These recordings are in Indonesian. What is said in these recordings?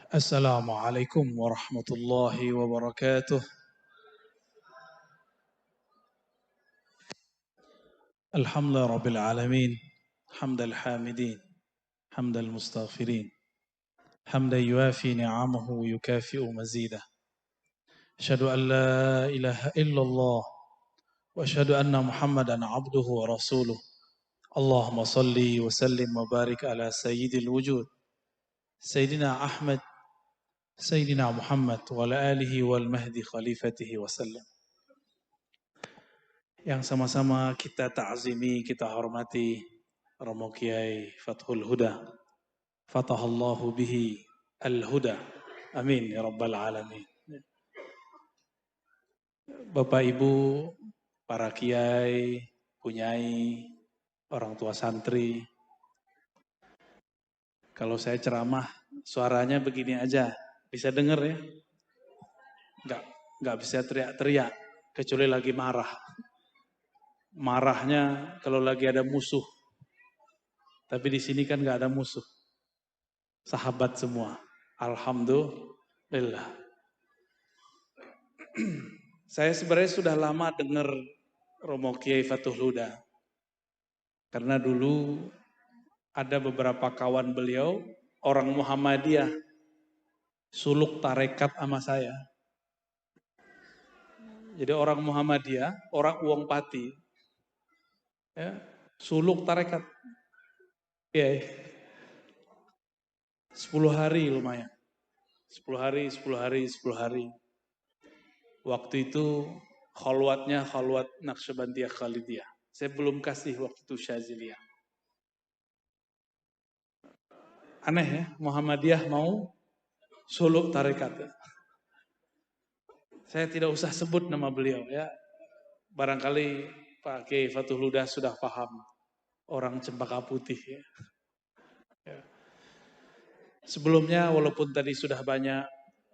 Assalamualaikum warahmatullahi wabarakatuh. Alhamdulillah rabbil alamin. Hamdal hamidin. Hamdal mustaghfirin. Hamdan yuafi ni'amahu wa yukafi'u mazidah. Asyhadu an la ilaha illallah wa asyhadu anna Muhammadan abduhu wa rasuluh. Allahumma salli wa sallim wa barik ala sayyidil wujud. Sayyidina Ahmad, Sayyidina Muhammad wa ala alihi wal mahdi khalifatihi wa sallam. Yang sama-sama kita ta'zimi, kita hormati Romo Kiai Fathul Huda. Fatahallahu bihi al-huda. Amin ya rabbal alamin. Bapak Ibu, para kiai, punyai, orang tua santri. Kalau saya ceramah, suaranya begini aja. Bisa dengar ya? Enggak bisa teriak-teriak, kecuali lagi marah. Marahnya kalau lagi ada musuh. Tapi di sini kan enggak ada musuh. Sahabat semua. Alhamdulillah. Saya sebenarnya sudah lama dengar Romo Kiai Fathul Huda. Karena dulu ada beberapa kawan beliau, orang Muhammadiyah, suluk tarekat sama saya. Jadi orang Muhammadiyah, orang Uang Pati, ya, suluk tarekat. Ya, 10 hari lumayan. 10 hari. Waktu itu khalwatnya khalwat Naqsyabandiyah Khalidiyah. Saya belum kasih waktu itu Syaziliyah. Aneh ya, Muhammadiyah mau suluk tarekat. Saya tidak usah sebut nama beliau ya. Barangkali Pak Kiai Fathul Huda sudah paham. Orang Cempaka Putih ya. Sebelumnya walaupun tadi sudah banyak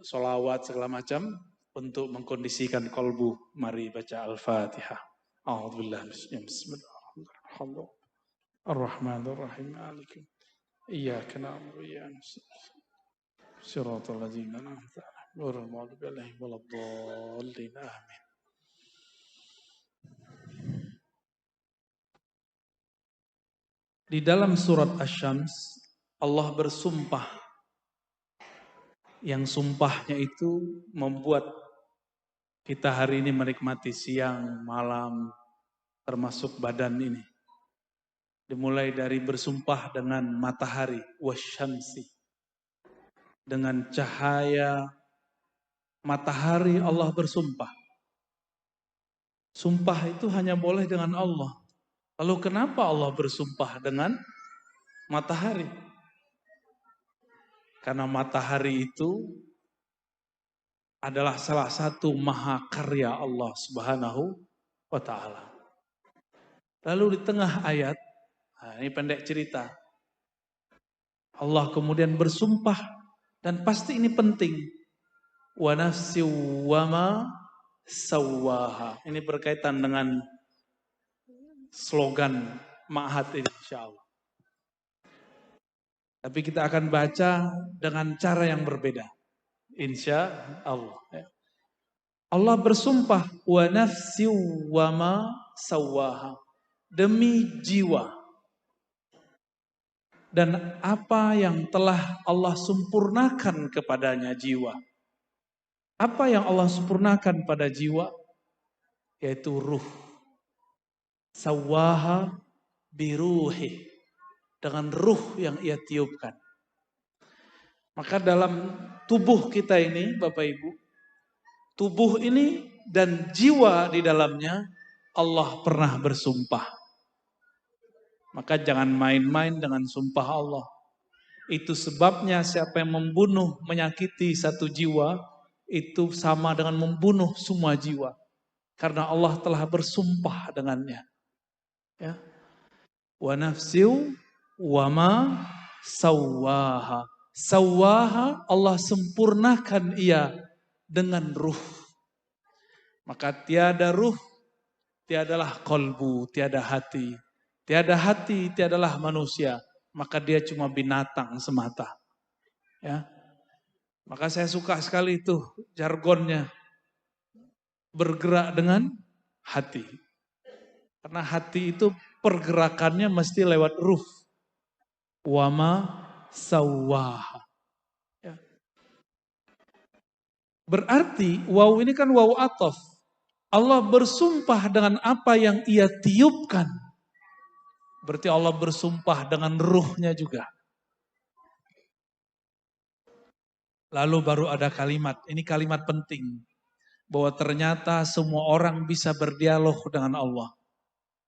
sholawat segala macam, untuk mengkondisikan kolbu, mari baca Al-Fatihah. A'udzubillah bismillahirrahmanirrahim. Ar-Rahmanir-Rahim. Iyyaka na'budu wa iyyaka nasta'in. Shiratal ladzina an'amta 'alaihim ghairil maghdubi 'alaihim waladdallin. Amin. Di dalam surat Asy-Syams Allah bersumpah, yang sumpahnya itu membuat kita hari ini menikmati siang, malam, termasuk badan ini. Dimulai dari bersumpah dengan matahari, wasyamsi. Dengan cahaya matahari Allah bersumpah. Sumpah itu hanya boleh dengan Allah. Lalu kenapa Allah bersumpah dengan matahari? Karena matahari itu adalah salah satu mahakarya Allah Subhanahu wa ta'ala. Lalu di tengah ayat, nah ini pendek cerita, Allah kemudian bersumpah, dan pasti ini penting. Wa nafsi wa ma sawwaha. Ini berkaitan dengan slogan Ma'had ini insyaallah. Tapi kita akan baca dengan cara yang berbeda. Insya Allah. Allah bersumpah, wa nafsi wa ma sawwaha. Demi jiwa. Dan apa yang telah Allah sempurnakan kepadanya jiwa. Apa yang Allah sempurnakan pada jiwa? Yaitu ruh. Sawwaha biruhi. Dengan ruh yang ia tiupkan. Maka dalam tubuh kita ini, Bapak Ibu, tubuh ini dan jiwa di dalamnya, Allah pernah bersumpah. Maka jangan main-main dengan sumpah Allah. Itu sebabnya siapa yang membunuh, menyakiti satu jiwa, itu sama dengan membunuh semua jiwa. Karena Allah telah bersumpah dengannya. Ya. Wa nafsiu wa ma sawwaha. Sawwaha, Allah sempurnakan ia dengan ruh. Maka tiada ruh, tiadalah kolbu, tiada hati. Tiada hati, tiadalah manusia. Maka dia cuma binatang semata. Ya. Maka saya suka sekali itu jargonnya. Bergerak dengan hati. Karena hati itu pergerakannya mesti lewat ruh. Wama sawwaha. Ya. Berarti waw ini kan waw atof. Allah bersumpah dengan apa yang ia tiupkan. Berarti Allah bersumpah dengan ruhnya juga. Lalu baru ada kalimat, ini kalimat penting. Bahwa ternyata semua orang bisa berdialog dengan Allah.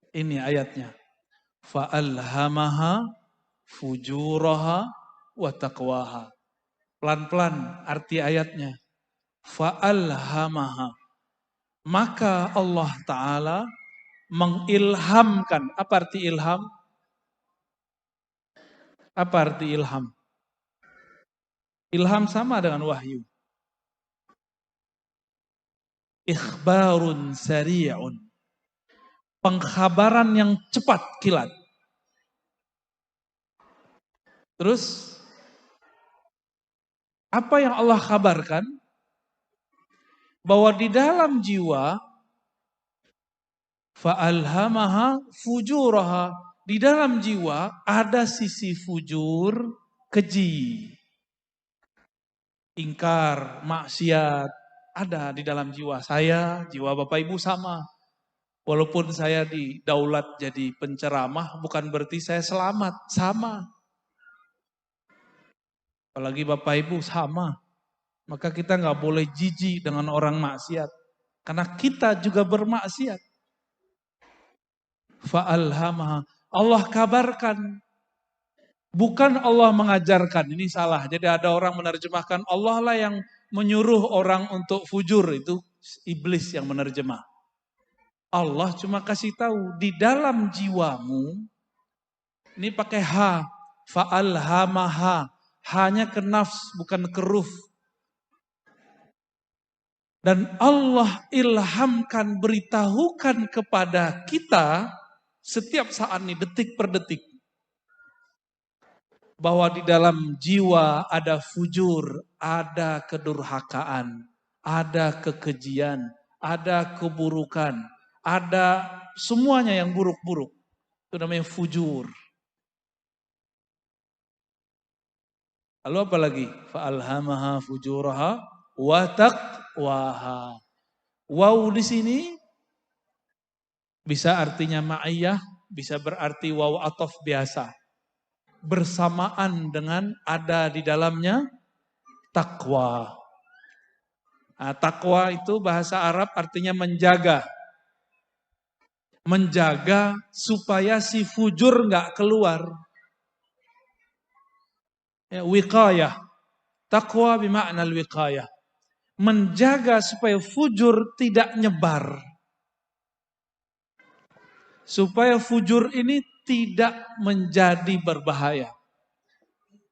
Ini ayatnya. Fa'alhamaha fujuraha wa taqwaha. Pelan-pelan arti ayatnya. Fa'alhamaha. Maka Allah Ta'ala mengilhamkan. Apa arti ilham? Apa arti ilham? Ilham sama dengan wahyu. Ikhbarun sari'un. Pengkhabaran yang cepat kilat. Terus, apa yang Allah kabarkan? Bahwa di dalam jiwa, fa'alhamaha fujuraha. Di dalam jiwa ada sisi fujur, keji. Ingkar, maksiat, ada di dalam jiwa saya, jiwa Bapak Ibu sama. Walaupun saya didaulat jadi penceramah, bukan berarti saya selamat, sama. Apalagi Bapak Ibu sama. Maka kita nggak boleh jijik dengan orang maksiat. Karena kita juga bermaksiat. Fa'alhamaha. Allah kabarkan. Bukan Allah mengajarkan, ini salah. Jadi ada orang menerjemahkan Allah lah yang menyuruh orang untuk fujur, itu iblis yang menerjemah. Allah cuma kasih tahu di dalam jiwamu, ini pakai ha, fa'alhamaha, hanya ke nafs bukan ke ruh. Dan Allah ilhamkan, beritahukan kepada kita setiap saat ini, detik per detik. Bahwa di dalam jiwa ada fujur, ada kedurhakaan, ada kekejian, ada keburukan, ada semuanya yang buruk-buruk. Itu namanya fujur. Lalu apa lagi? Fa'alhamaha fujuraha wa taqwaha. Waw di sini bisa artinya ma'iyah, bisa berarti waw atof biasa. Bersamaan dengan ada di dalamnya takwa. Nah, takwa itu bahasa Arab artinya menjaga. Menjaga supaya si fujur nggak keluar. Ya, wiqayah. Takwa bermakna wiqayah. Menjaga supaya fujur tidak nyebar. Supaya fujur ini tidak menjadi berbahaya.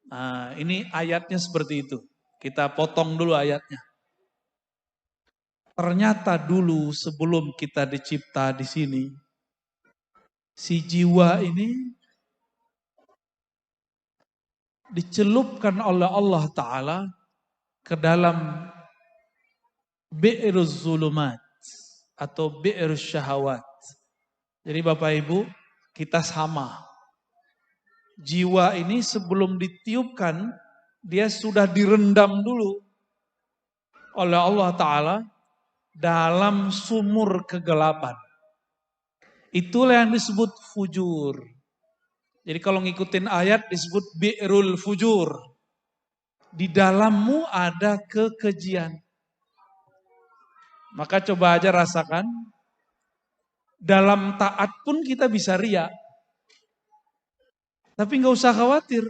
Nah, ini ayatnya seperti itu. Kita potong dulu ayatnya. Ternyata dulu sebelum kita dicipta di sini, si jiwa ini dicelupkan oleh Allah Ta'ala ke dalam bi'ruz zulumat atau bi'ruz syahawat. Jadi Bapak Ibu, kita sama. Jiwa ini sebelum ditiupkan, dia sudah direndam dulu oleh Allah Ta'ala dalam sumur kegelapan. Itulah yang disebut fujur. Jadi kalau ngikutin ayat disebut bi'rul fujur. Di dalammu ada kekejian. Maka coba aja rasakan. Dalam taat pun kita bisa ria. Tapi nggak usah khawatir.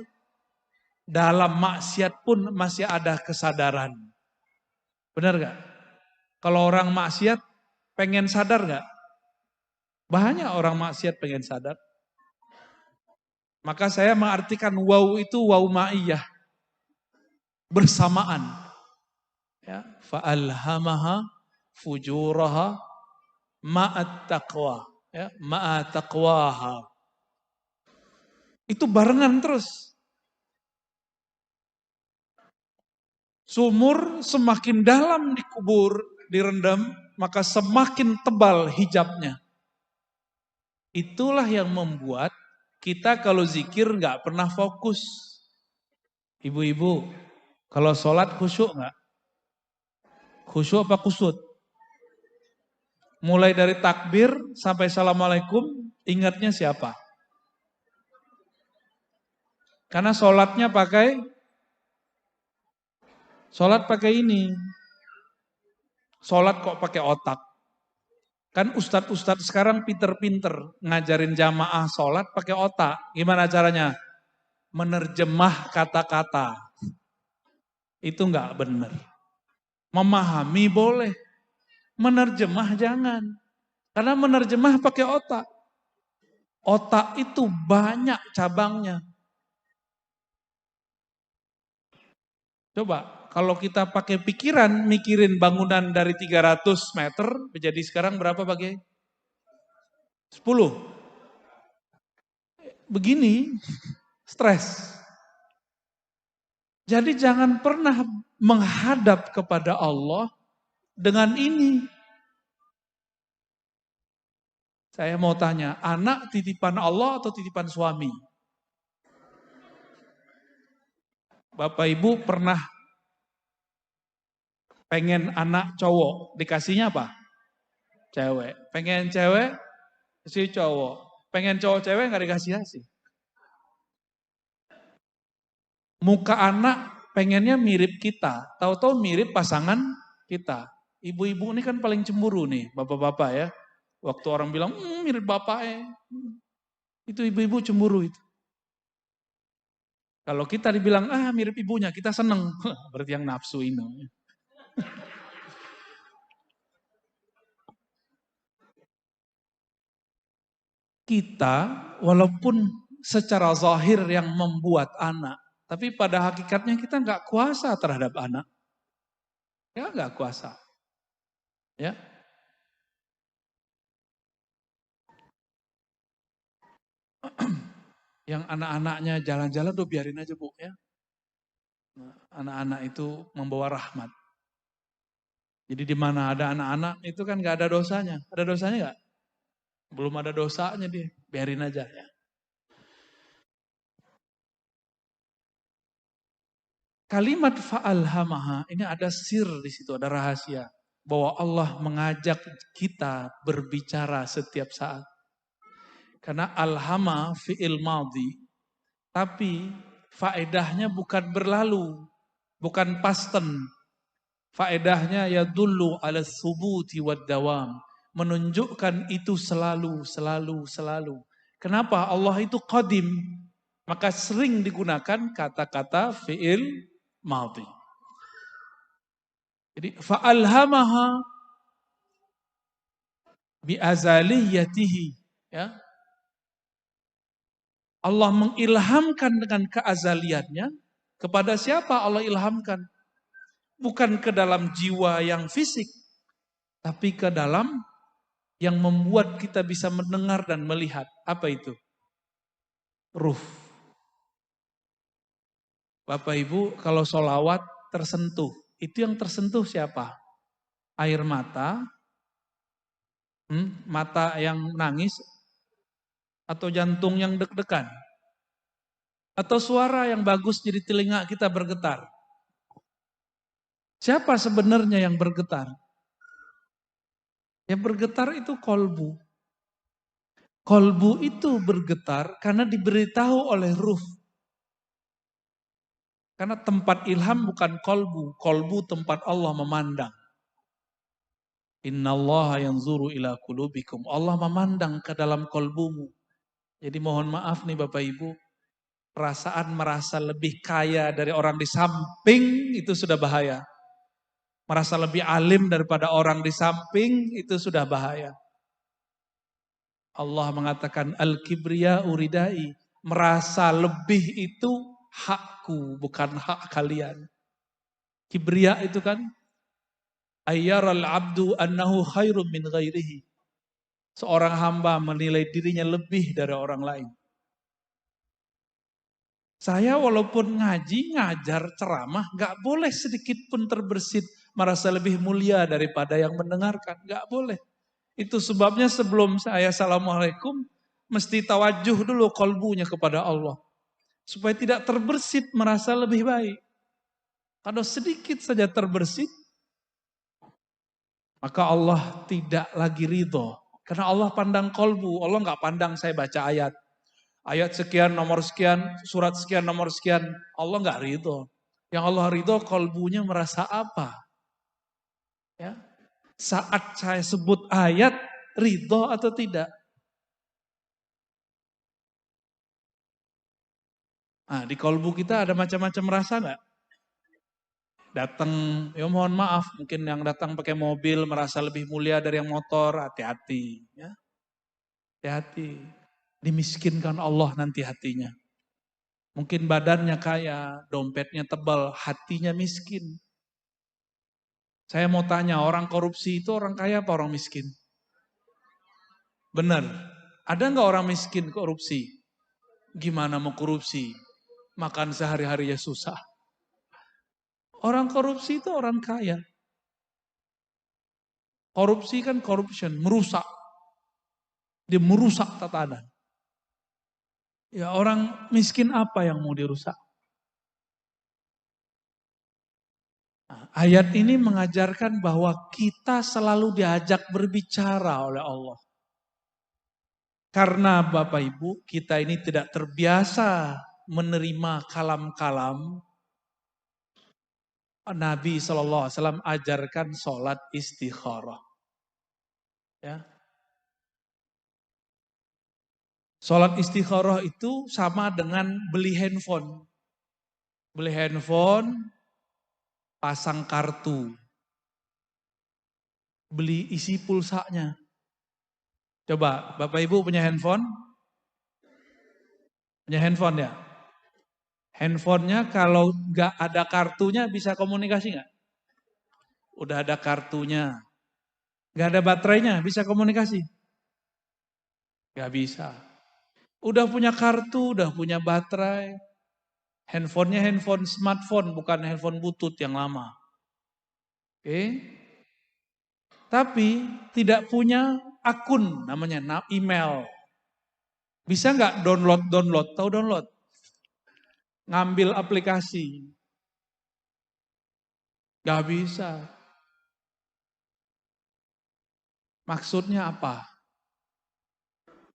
Dalam maksiat pun masih ada kesadaran. Benar gak? Kalau orang maksiat pengen sadar gak? Banyak orang maksiat pengen sadar. Maka saya mengartikan waw itu waw ma'iyah. Bersamaan. Ya, fa'alhamaha fujuraha ma'at taqwa. Ya, ma'at taqwaha. Itu barengan terus. Sumur semakin dalam dikubur, direndam, maka semakin tebal hijabnya. Itulah yang membuat kita kalau zikir nggak pernah fokus. Ibu-ibu, kalau sholat khusyuk nggak? Khusyuk apa kusut? Mulai dari takbir sampai assalamualaikum, ingatnya siapa? Karena sholat pakai ini. Sholat kok pakai otak. Kan ustadz-ustadz sekarang pinter-pinter ngajarin jamaah sholat pakai otak. Gimana caranya? Menerjemah kata-kata. Itu nggak benar. Memahami boleh, menerjemah jangan. Karena menerjemah pakai otak. Otak itu banyak cabangnya. Coba, kalau kita pakai pikiran, mikirin bangunan dari 300 meter, menjadi sekarang berapa bagi? 10. Begini, stres. Jadi jangan pernah menghadap kepada Allah dengan ini. Saya mau tanya, anak titipan Allah atau titipan suami? Bapak Ibu pernah pengen anak cowok, dikasihnya apa? Cewek. Pengen cewek, kasih cowok. Pengen cowok cewek nggak dikasih. Muka anak pengennya mirip kita, tahu-tahu mirip pasangan kita. Ibu-ibu ini kan paling cemburu nih, bapak-bapak ya. Waktu orang bilang, mirip bapaknya. Itu ibu-ibu cemburu itu. Kalau kita dibilang, mirip ibunya, kita seneng. Berarti yang nafsu ini. Kita, walaupun secara zahir yang membuat anak, tapi pada hakikatnya kita nggak kuasa terhadap anak. Ya nggak kuasa. Ya. Yang anak-anaknya jalan-jalan tuh biarin aja Bu ya. Anak-anak itu membawa rahmat. Jadi di mana ada anak-anak itu kan nggak ada dosanya. Ada dosanya nggak? Belum ada dosanya dia. Biarin aja ya. Kalimat fa'alhamaha ini ada sir di situ, ada rahasia. Bahwa Allah mengajak kita berbicara setiap saat. Karena alhama fi'il madhi, tapi faedahnya bukan berlalu, bukan pasten. Faedahnya ya dulu ala subuti wad dawam. Menunjukkan itu selalu. Kenapa? Allah itu qadim. Maka sering digunakan kata-kata fi'il madhi. Jadi fa'alhamaha bi'azaliyatihi. Ya. Allah mengilhamkan dengan keazaliannya. Kepada siapa Allah ilhamkan? Bukan ke dalam jiwa yang fisik. Tapi ke dalam yang membuat kita bisa mendengar dan melihat. Apa itu? Ruh. Bapak Ibu kalau sholawat tersentuh. Itu yang tersentuh siapa? Air mata. Mata yang nangis. Atau jantung yang deg-degan. Atau suara yang bagus jadi telinga kita bergetar. Siapa sebenarnya yang bergetar? Yang bergetar itu kolbu. Kolbu itu bergetar karena diberitahu oleh ruh. Karena tempat ilham bukan kolbu. Kolbu tempat Allah memandang. Innallaha yanzuru ila qulubikum. Allah memandang ke dalam kolbumu. Jadi mohon maaf nih Bapak Ibu. Perasaan merasa lebih kaya dari orang di samping itu sudah bahaya. Merasa lebih alim daripada orang di samping itu sudah bahaya. Allah mengatakan al-kibriya uridai. Merasa lebih itu hakku, bukan hak kalian. Kibriya itu kan ayyaral abdu annahu khairum min ghairihi. Seorang hamba menilai dirinya lebih dari orang lain. Saya walaupun ngaji, ngajar, ceramah, gak boleh sedikit pun terbersit merasa lebih mulia daripada yang mendengarkan. Gak boleh. Itu sebabnya sebelum saya assalamualaikum, mesti tawajuh dulu kolbunya kepada Allah. Supaya tidak terbersit merasa lebih baik. Kalau sedikit saja terbersit, maka Allah tidak lagi ridho. Karena Allah pandang kolbu, Allah nggak pandang saya baca ayat. Ayat sekian, nomor sekian, surat sekian, nomor sekian. Allah nggak ridho. Yang Allah ridho kolbunya merasa apa? Ya. Saat saya sebut ayat, ridho atau tidak? Nah, di kolbu kita ada macam-macam rasa nggak? Datang, ya mohon maaf, mungkin yang datang pakai mobil merasa lebih mulia dari yang motor, hati-hati. Ya. Hati-hati. Dimiskinkan Allah nanti hatinya. Mungkin badannya kaya, dompetnya tebal, hatinya miskin. Saya mau tanya, orang korupsi itu orang kaya apa orang miskin? Benar. Ada nggak orang miskin korupsi? Gimana mau korupsi? Makan sehari-harinya susah. Orang korupsi itu orang kaya. Korupsi kan corruption, merusak. Dia merusak tatanan. Ya orang miskin apa yang mau dirusak? Nah, ayat ini mengajarkan bahwa kita selalu diajak berbicara oleh Allah. Karena Bapak Ibu, kita ini tidak terbiasa menerima kalam-kalam. Nabi SAW ajarkan sholat istikharah. Ya. Sholat istikharah itu sama dengan beli handphone. Beli handphone, pasang kartu. Beli isi pulsanya. Coba, Bapak Ibu punya handphone? Punya handphone ya? Handphonenya kalau nggak ada kartunya bisa komunikasi nggak? Udah ada kartunya. Nggak ada baterainya, bisa komunikasi? Nggak bisa. Udah punya kartu, udah punya baterai. Handphonenya handphone smartphone, bukan handphone butut yang lama. Oke? Tapi tidak punya akun, namanya email. Bisa nggak download? Tahu download? Ngambil aplikasi. Nggak bisa. Maksudnya apa?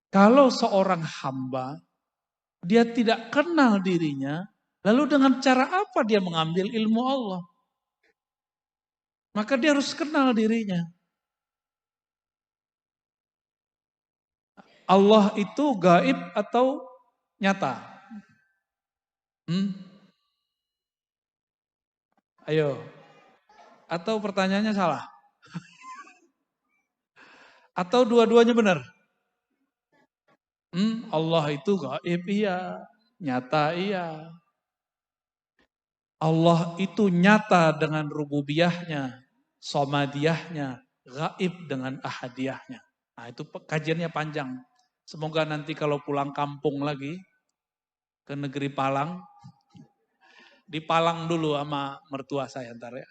Kalau seorang hamba, dia tidak kenal dirinya, lalu dengan cara apa dia mengambil ilmu Allah? Maka dia harus kenal dirinya. Allah itu gaib atau nyata? Hmm? Ayo. Atau pertanyaannya salah? Atau dua-duanya benar? Allah itu gaib iya, nyata iya. Allah itu nyata dengan rububiyahnya, somadiyahnya, gaib dengan ahadiyahnya. Nah itu kajiannya panjang. Semoga nanti kalau pulang kampung lagi ke negeri Palang, di Palang dulu sama mertua saya ntar ya.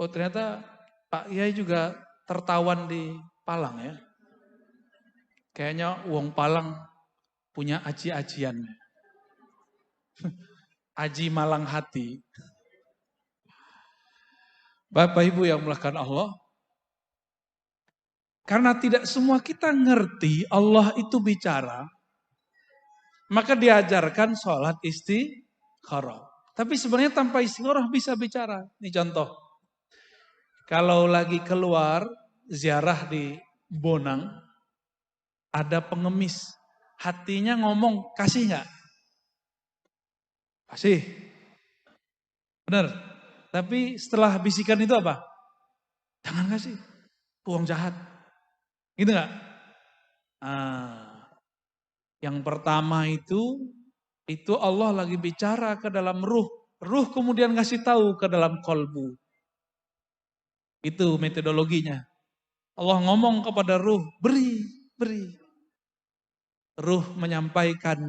Oh ternyata Pak Yai juga tertawan di Palang ya. Kayaknya uang Palang punya aji-ajian. Aji Malang Hati. Bapak Ibu yang melakukan Allah. Karena tidak semua kita ngerti Allah itu bicara. Maka diajarkan sholat istikharah. Tapi sebenarnya tanpa istikharah bisa bicara. Ini contoh. Kalau lagi keluar ziarah di Bonang. Ada pengemis. Hatinya ngomong kasih nggak? Kasih. Benar. Tapi setelah bisikan itu apa? Jangan kasih. Uang jahat. Gitu nggak? Yang pertama itu Allah lagi bicara ke dalam ruh. Ruh kemudian ngasih tahu ke dalam kolbu. Itu metodologinya. Allah ngomong kepada ruh, beri. Ruh menyampaikan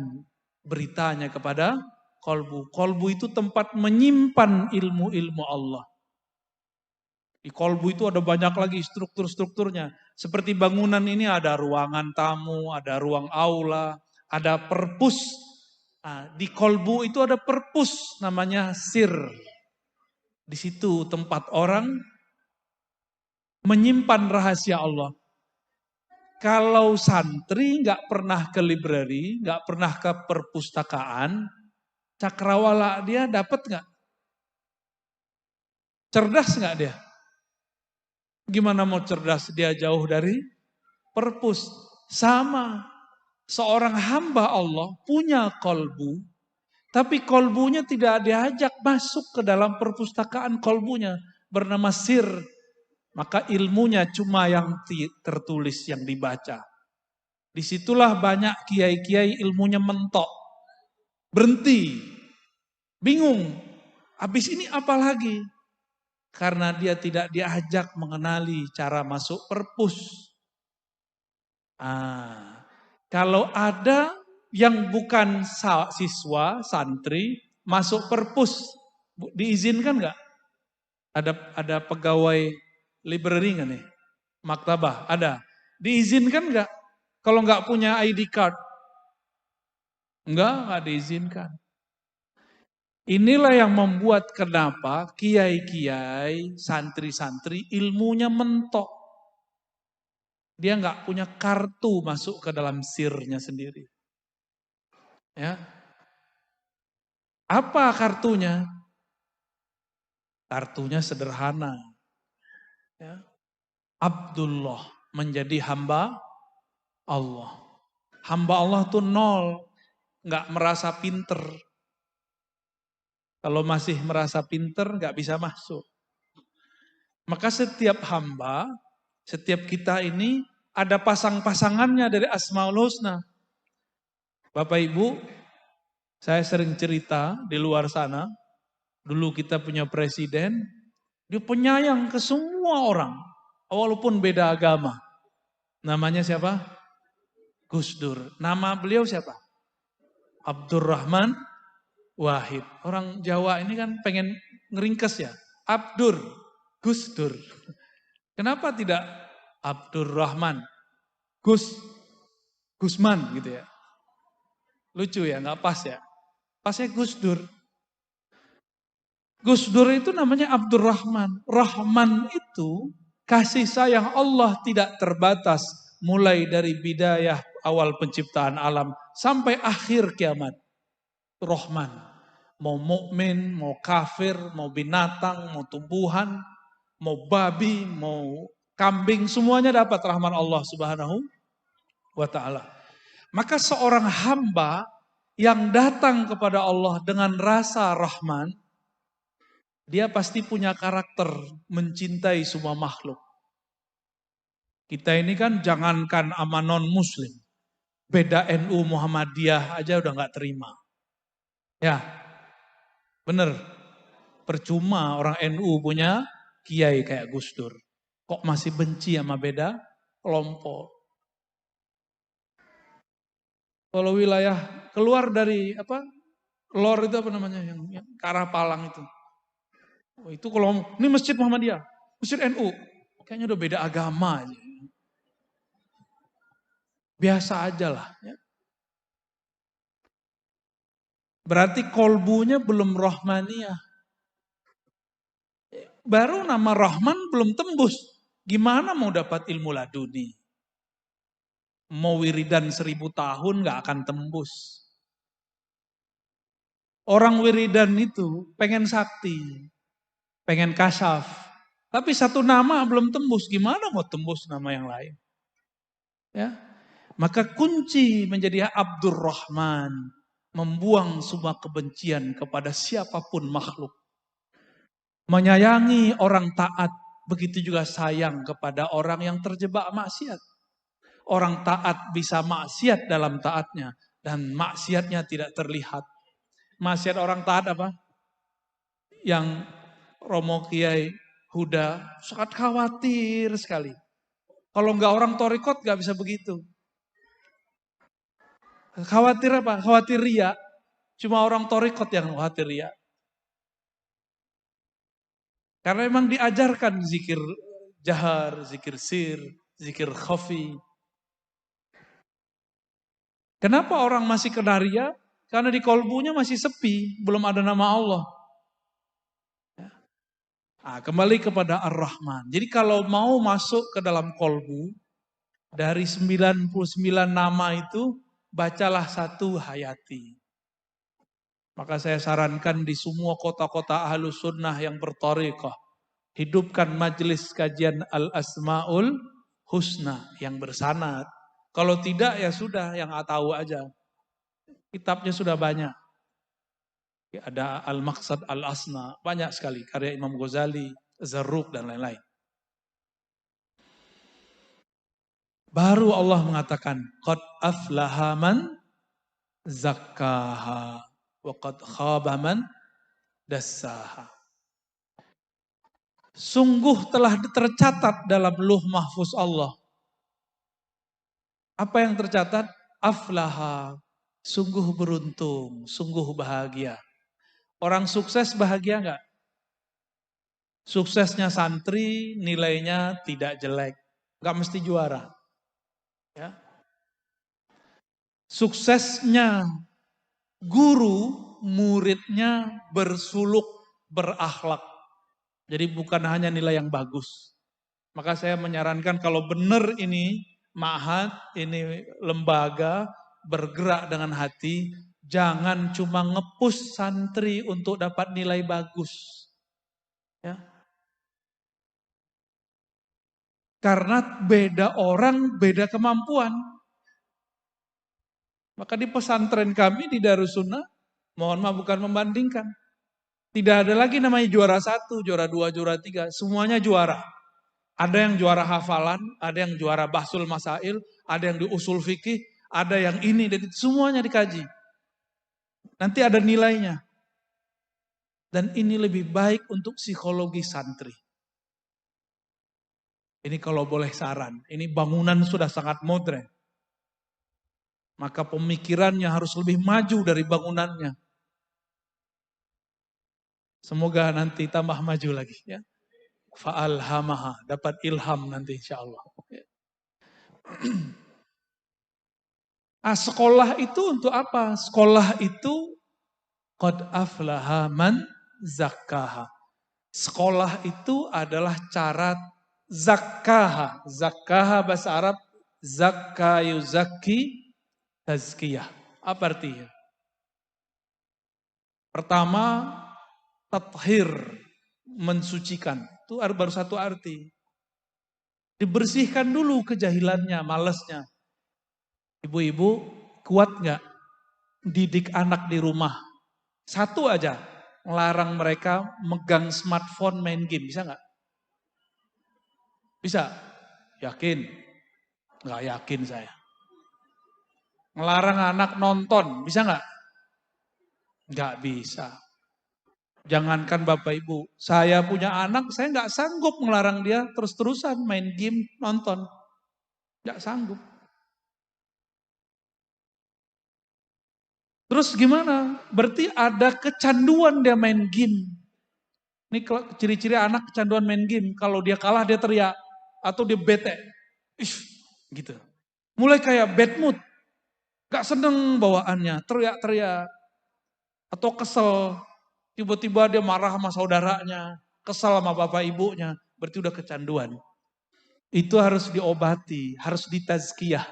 beritanya kepada kolbu. Kolbu itu tempat menyimpan ilmu-ilmu Allah. Di kolbu itu ada banyak lagi struktur-strukturnya. Seperti bangunan ini ada ruangan tamu, ada ruang aula, ada perpus. Nah, di kolbu itu ada perpus namanya sir. Di situ tempat orang menyimpan rahasia Allah. Kalau santri nggak pernah ke library, nggak pernah ke perpustakaan, cakrawala dia dapat nggak? Cerdas nggak dia? Gimana mau cerdas dia jauh dari perpus? Sama, seorang hamba Allah punya kolbu, tapi kolbunya tidak diajak masuk ke dalam perpustakaan kolbunya bernama sir. Maka ilmunya cuma yang tertulis, yang dibaca. Disitulah banyak kiai-kiai ilmunya mentok. Berhenti. Bingung. Habis ini apa lagi? Karena dia tidak diajak mengenali cara masuk perpus. Kalau ada yang bukan siswa, santri, masuk perpus, diizinkan nggak? Ada pegawai library nggak nih? Maktabah, ada. Diizinkan nggak? Kalau nggak punya ID card? Nggak diizinkan. Inilah yang membuat kenapa kiai-kiai, santri-santri ilmunya mentok. Dia nggak punya kartu masuk ke dalam sirnya sendiri. Ya. Apa kartunya? Kartunya sederhana. Ya. Abdullah, menjadi hamba Allah. Hamba Allah tuh nol, nggak merasa pinter. Kalau masih merasa pinter nggak bisa masuk. Maka setiap hamba, setiap kita ini ada pasang-pasangannya dari Asmaul Husna. Bapak Ibu, saya sering cerita di luar sana, dulu kita punya presiden, dia penyayang ke semua orang, walaupun beda agama. Namanya siapa? Gus Dur. Nama beliau siapa? Abdurrahman Wahid. Orang Jawa ini kan pengen ngeringkes ya. Abdur, Gus Dur. Kenapa tidak Abdurrahman, Gusman gitu ya. Lucu ya, nggak pas ya. Pasnya Gus Dur. Gus Dur itu namanya Abdurrahman. Rahman itu kasih sayang Allah tidak terbatas. Mulai dari bidayah awal penciptaan alam sampai akhir kiamat. Rahman. Mau mukmin, mau kafir, mau binatang, mau tumbuhan, mau babi, mau kambing, semuanya dapat rahman Allah Subhanahu wa ta'ala. Maka seorang hamba yang datang kepada Allah dengan rasa rahman, dia pasti punya karakter mencintai semua makhluk. Kita ini kan jangankan sama non muslim, beda NU Muhammadiyah aja udah gak terima. Ya, bener. Percuma orang NU punya kiai kayak Gus Dur. Kok masih benci sama beda kelompok. Kalau wilayah keluar dari lor itu apa namanya yang ke arah Palang itu. Oh, itu kalau ini Masjid Muhammadiyah, Masjid NU, kayaknya udah beda agama aja. Biasa aja lah. Ya. Berarti kolbunya belum rohmaniyah. Baru nama Rahman belum tembus. Gimana mau dapat ilmu laduni? Mau wiridan 1000 tahun gak akan tembus. Orang wiridan itu pengen sakti, pengen kasyaf. Tapi satu nama belum tembus, gimana mau tembus nama yang lain? Ya, maka kunci menjadi Abdurrahman, membuang semua kebencian kepada siapapun makhluk. Menyayangi orang taat, begitu juga sayang kepada orang yang terjebak maksiat. Orang taat bisa maksiat dalam taatnya, dan maksiatnya tidak terlihat. Maksiat orang taat apa? Yang Romo Kiai Huda sangat khawatir sekali. Kalau nggak orang torikot nggak bisa begitu. Khawatir apa? Khawatir riya. Cuma orang torikot yang khawatir riya. Karena memang diajarkan zikir jahar, zikir sir, zikir khafi. Kenapa orang masih kena riya? Karena di kolbunya masih sepi, belum ada nama Allah. Nah, kembali kepada Ar-Rahman. Jadi kalau mau masuk ke dalam kolbu, dari 99 nama itu, bacalah satu hayati. Maka saya sarankan di semua kota-kota Ahlus Sunnah yang berthariqah, hidupkan majelis kajian Al-Asma'ul Husna yang bersanad. Kalau tidak ya sudah, yang tahu aja. Kitabnya sudah banyak. Ada Al-Maqsad Al-Asna, banyak sekali. Karya Imam Ghazali, Zarruq dan lain-lain. Baru Allah mengatakan, qad aflaha man zakkaha wa qad khaba man dassaha. Sungguh telah tercatat dalam Lauh Mahfuz Allah. Apa yang tercatat? Aflaha, sungguh beruntung, sungguh bahagia. Orang sukses bahagia enggak? Suksesnya santri nilainya tidak jelek, enggak mesti juara. Ya. Suksesnya guru, muridnya bersuluk, berakhlak. Jadi bukan hanya nilai yang bagus. Maka saya menyarankan kalau benar ini ma'had, ini lembaga bergerak dengan hati, jangan cuma ngepush santri untuk dapat nilai bagus. Ya. Karena beda orang, beda kemampuan. Maka di pesantren kami di Darussunnah, mohon maaf bukan membandingkan. Tidak ada lagi namanya juara 1, juara 2, juara 3. Semuanya juara. Ada yang juara hafalan, ada yang juara bahsul masail, ada yang di usul fikih, ada yang ini, dan semuanya dikaji. Nanti ada nilainya. Dan ini lebih baik untuk psikologi santri. Ini kalau boleh saran, ini bangunan sudah sangat modern. Maka pemikirannya harus lebih maju dari bangunannya. Semoga nanti tambah maju lagi ya. Fa'alhamaha, dapat ilham nanti insya Allah. Sekolah itu untuk apa? Sekolah itu qad aflaha man zakkaha. Sekolah itu adalah cara zakkaha. Zakkaha bahasa Arab zakka yuzakki tazkiyah. Apa artinya? Pertama, tathir, mensucikan. Itu baru satu arti. Dibersihkan dulu kejahilannya, malesnya. Ibu-ibu kuat nggak didik anak di rumah? Satu aja, melarang mereka megang smartphone main game, bisa nggak? Bisa? Yakin? Nggak yakin saya. Melarang anak nonton, bisa nggak? Nggak bisa. Jangankan Bapak Ibu, saya punya anak, saya nggak sanggup melarang dia terus-terusan main game, nonton. Nggak sanggup. Terus gimana? Berarti ada kecanduan dia main game. Ini ciri-ciri anak kecanduan main game. Kalau dia kalah dia teriak. Atau dia bete. Gitu. Mulai kayak bad mood. Gak seneng bawaannya. Teriak-teriak. Atau kesel. Tiba-tiba dia marah sama saudaranya. Kesel sama bapak ibunya. Berarti udah kecanduan. Itu harus diobati. Harus ditazkiyah.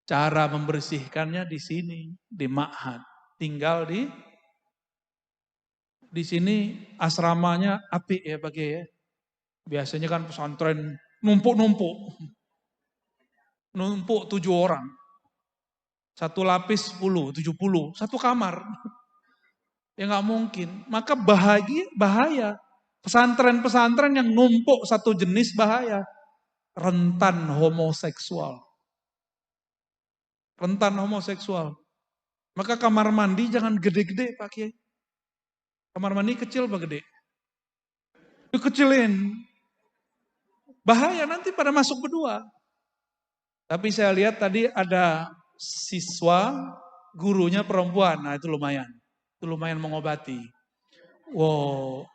Cara membersihkannya di sini. Di ma'had. Tinggal di sini asramanya apik ya pakai ya. Biasanya kan pesantren numpuk-numpuk. Numpuk 7 orang. Satu lapis 10, 70, satu kamar. Ya nggak mungkin. Maka bahaya. Pesantren-pesantren yang numpuk satu jenis bahaya. Rentan homoseksual. Rentan homoseksual. Maka kamar mandi jangan gede-gede Pak Kiai. Kamar mandi kecil apa gede? Dikecilin. Bahaya nanti pada masuk berdua. Tapi saya lihat tadi ada siswa, gurunya perempuan. Nah itu lumayan. Itu lumayan mengobati. Wow,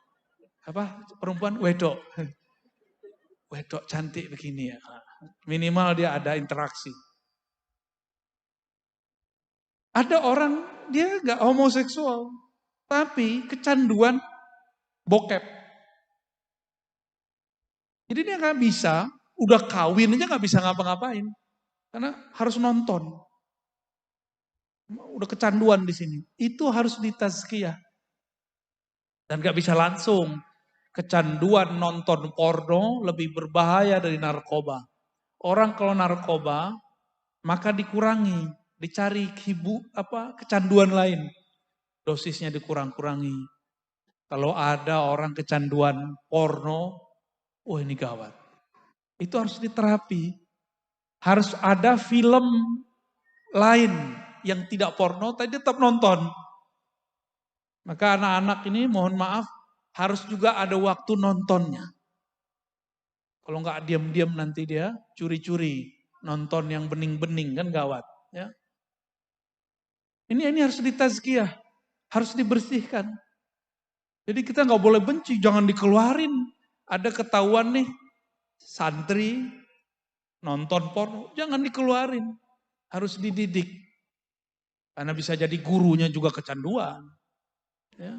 perempuan wedok. Wedok cantik begini ya. Minimal dia ada interaksi. Ada orang dia nggak homoseksual, tapi kecanduan bokep. Jadi dia nggak bisa, udah kawin aja nggak bisa ngapa-ngapain, karena harus nonton. Udah kecanduan di sini. Itu harus ditazkiyah. Dan nggak bisa langsung. Kecanduan nonton porno lebih berbahaya dari narkoba. Orang kalau narkoba maka dikurangi, dicari kecanduan lain. Dosisnya dikurang-kurangi. Kalau ada orang kecanduan porno, ini gawat. Itu harus diterapi. Harus ada film lain yang tidak porno, tapi tetap nonton. Maka anak-anak ini mohon maaf, harus juga ada waktu nontonnya. Kalau nggak diam-diam nanti dia curi-curi nonton yang bening-bening, kan gawat. Ya. Ini harus ditazkiyah, harus dibersihkan. Jadi kita nggak boleh benci, jangan dikeluarin. Ada ketahuan nih, santri nonton porno, jangan dikeluarin. Harus dididik. Karena bisa jadi gurunya juga kecanduan. Ya.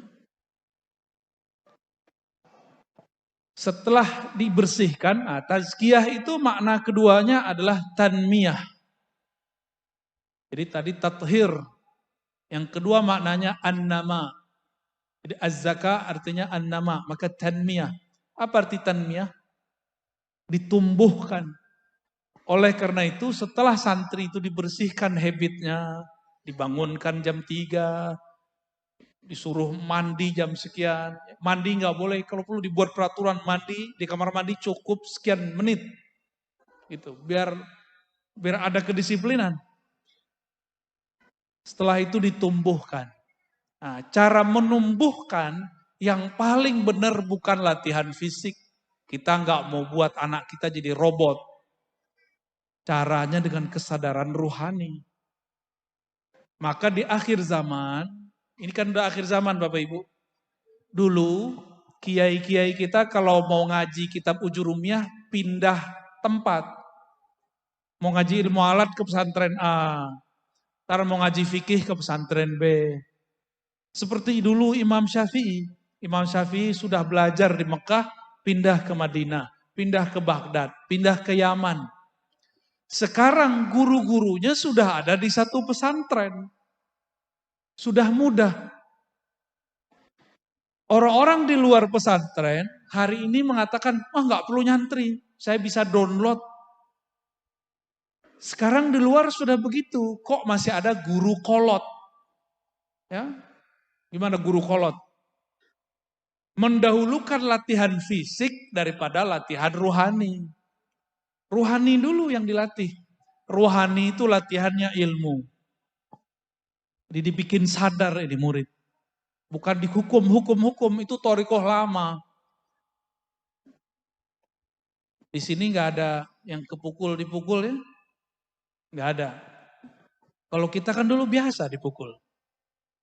Setelah dibersihkan, tazkiyah itu makna keduanya adalah tanmiyah. Jadi tadi tathir. Yang kedua maknanya an-nama. Jadi az-zaka artinya an-nama, maka tanmiyah. Apa arti tanmiyah? Ditumbuhkan. Oleh karena itu setelah santri itu dibersihkan habitnya, dibangunkan jam 3, disuruh mandi jam sekian. Mandi nggak boleh, kalau perlu dibuat peraturan mandi di kamar mandi cukup sekian menit. Gitu, biar ada kedisiplinan. Setelah itu ditumbuhkan. Nah, cara menumbuhkan yang paling benar bukan latihan fisik. Kita nggak mau buat anak kita jadi robot. Caranya dengan kesadaran ruhani. Maka di akhir zaman, ini kan udah akhir zaman Bapak Ibu. Dulu kiai-kiai kita kalau mau ngaji kitab Ujurumiyah pindah tempat. Mau ngaji ilmu alat ke pesantren A. Ntar mau ngaji fikih ke pesantren B. Seperti dulu Imam Syafi'i. Imam Syafi'i sudah belajar di Mekah, pindah ke Madinah, pindah ke Baghdad, pindah ke Yaman. Sekarang guru-gurunya sudah ada di satu pesantren. Sudah mudah. Orang-orang di luar pesantren hari ini mengatakan, nggak perlu nyantri, saya bisa download. Sekarang di luar sudah begitu, kok masih ada guru kolot? Ya, gimana guru kolot? Mendahulukan latihan fisik daripada latihan ruhani. Ruhani dulu yang dilatih. Ruhani itu latihannya ilmu. Jadi dibikin sadar ini murid. Bukan dihukum, itu torikoh lama. Di sini nggak ada yang dipukul ya. Nggak ada. Kalau kita kan dulu biasa dipukul.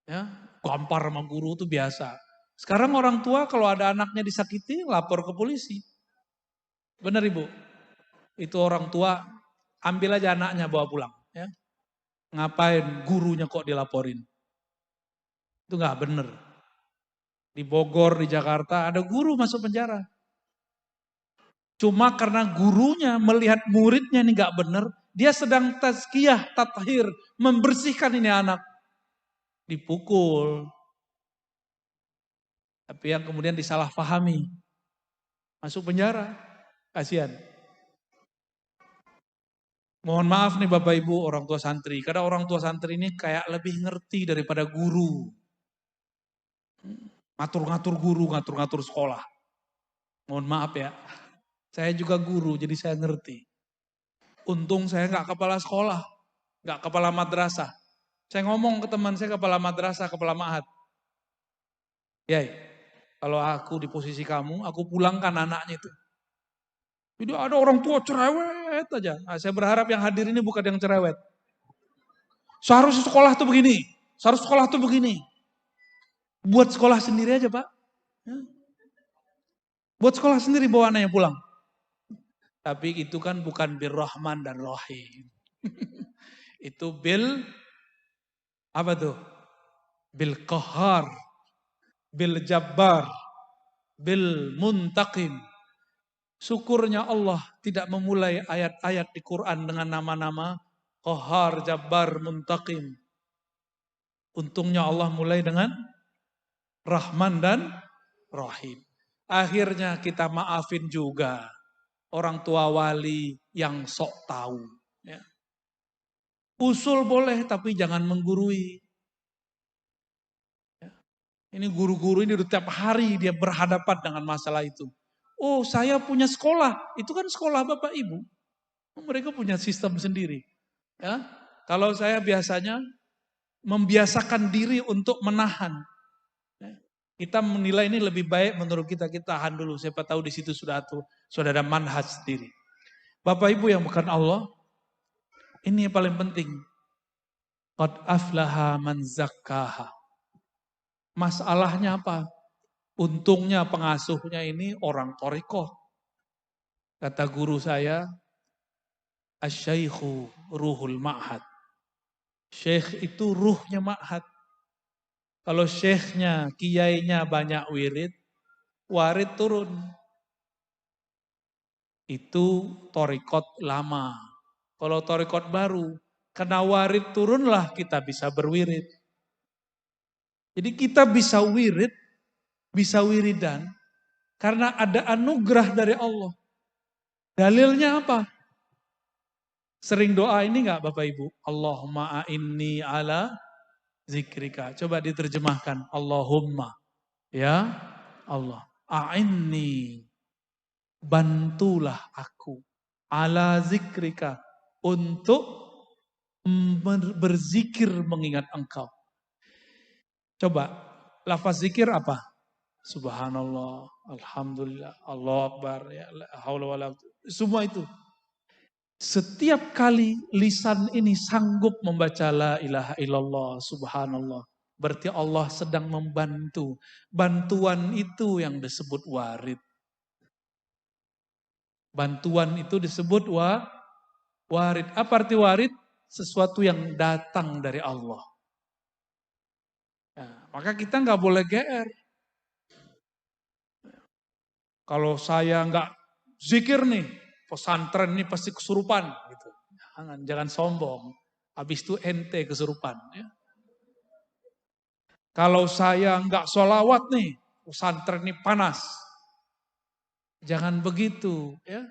Ya, gampar sama guru itu biasa. Sekarang orang tua kalau ada anaknya disakiti lapor ke polisi. Benar Ibu? Itu orang tua ambil aja anaknya bawa pulang. Ya. Ngapain gurunya kok dilaporin? Itu nggak benar. Di Bogor, di Jakarta ada guru masuk penjara. Cuma karena gurunya melihat muridnya ini nggak benar, dia sedang tazkiyah, tathir, membersihkan ini anak. Dipukul. Tapi yang kemudian disalahpahami. Masuk penjara. Kasihan. Mohon maaf nih Bapak Ibu orang tua santri. Karena orang tua santri ini kayak lebih ngerti daripada guru. Ngatur-ngatur guru, ngatur-ngatur sekolah. Mohon maaf ya. Saya juga guru jadi saya ngerti. Untung saya nggak kepala sekolah. Nggak kepala madrasah. Saya ngomong ke teman saya kepala madrasah, kepala ma'had. Yai, kalau aku di posisi kamu, aku pulangkan anaknya itu. Jadi ada orang tua cerewet aja. Nah, saya berharap yang hadir ini bukan yang cerewet. Seharusnya sekolah tuh begini, seharusnya sekolah tuh begini. Buat sekolah sendiri aja Pak. Ya. Buat sekolah sendiri bawa anaknya pulang. Tapi itu kan bukan bir Rahman dan Rahim. Itu bil, apa tuh? Bil Qahar, bil Jabbar, bil Muntaqim. Syukurnya Allah tidak memulai ayat-ayat di Quran dengan nama-nama Qahar, Jabbar, Muntaqim. Untungnya Allah mulai dengan Rahman dan Rahim. Akhirnya kita maafin juga orang tua wali yang sok tahu. Ya. Usul boleh tapi jangan menggurui. Ya. Ini guru-guru ini udah tiap hari dia berhadapan dengan masalah itu. Oh saya punya sekolah, itu kan sekolah Bapak Ibu. Mereka punya sistem sendiri. Ya. Kalau saya biasanya membiasakan diri untuk menahan. Ya. Kita menilai ini lebih baik menurut kita tahan dulu. Siapa tahu di situ sudah ada manhaj sendiri. Bapak Ibu yang bukan Allah, ini yang paling penting. Qad aflaha man zakkaha. Masalahnya apa? Untungnya pengasuhnya ini orang thariqah. Kata guru saya, asy-syaikhu ruhul ma'had. Syekh itu ruhnya ma'had. Kalau syekhnya, kiainya banyak wirid, warid turun. Itu thariqat lama. Kalau thariqat baru, karena warid turunlah kita bisa berwirid. Jadi kita bisa wirid, bisa wiridan, karena ada anugerah dari Allah. Dalilnya apa? Sering doa ini enggak Bapak Ibu? Allahumma a'inni ala zikrika. Coba diterjemahkan. Allahumma. Ya Allah. A'inni. Bantulah aku. Ala zikrika. Untuk berzikir mengingat engkau. Coba. Lafaz zikir apa? Subhanallah. Alhamdulillah. Allah Akbar. Ya, semua itu. Setiap kali lisan ini sanggup membaca la ilaha illallah, subhanallah. Berarti Allah sedang membantu. Bantuan itu yang disebut warid. Bantuan itu disebut warid. Apa arti warid? Sesuatu yang datang dari Allah. Ya, maka kita nggak boleh GR. Kalau saya nggak zikir nih, pesantren ini pasti kesurupan. Gitu. Jangan sombong. Habis itu ente kesurupan. Ya. Kalau saya nggak sholawat nih, pesantren ini panas. Jangan begitu. Ya.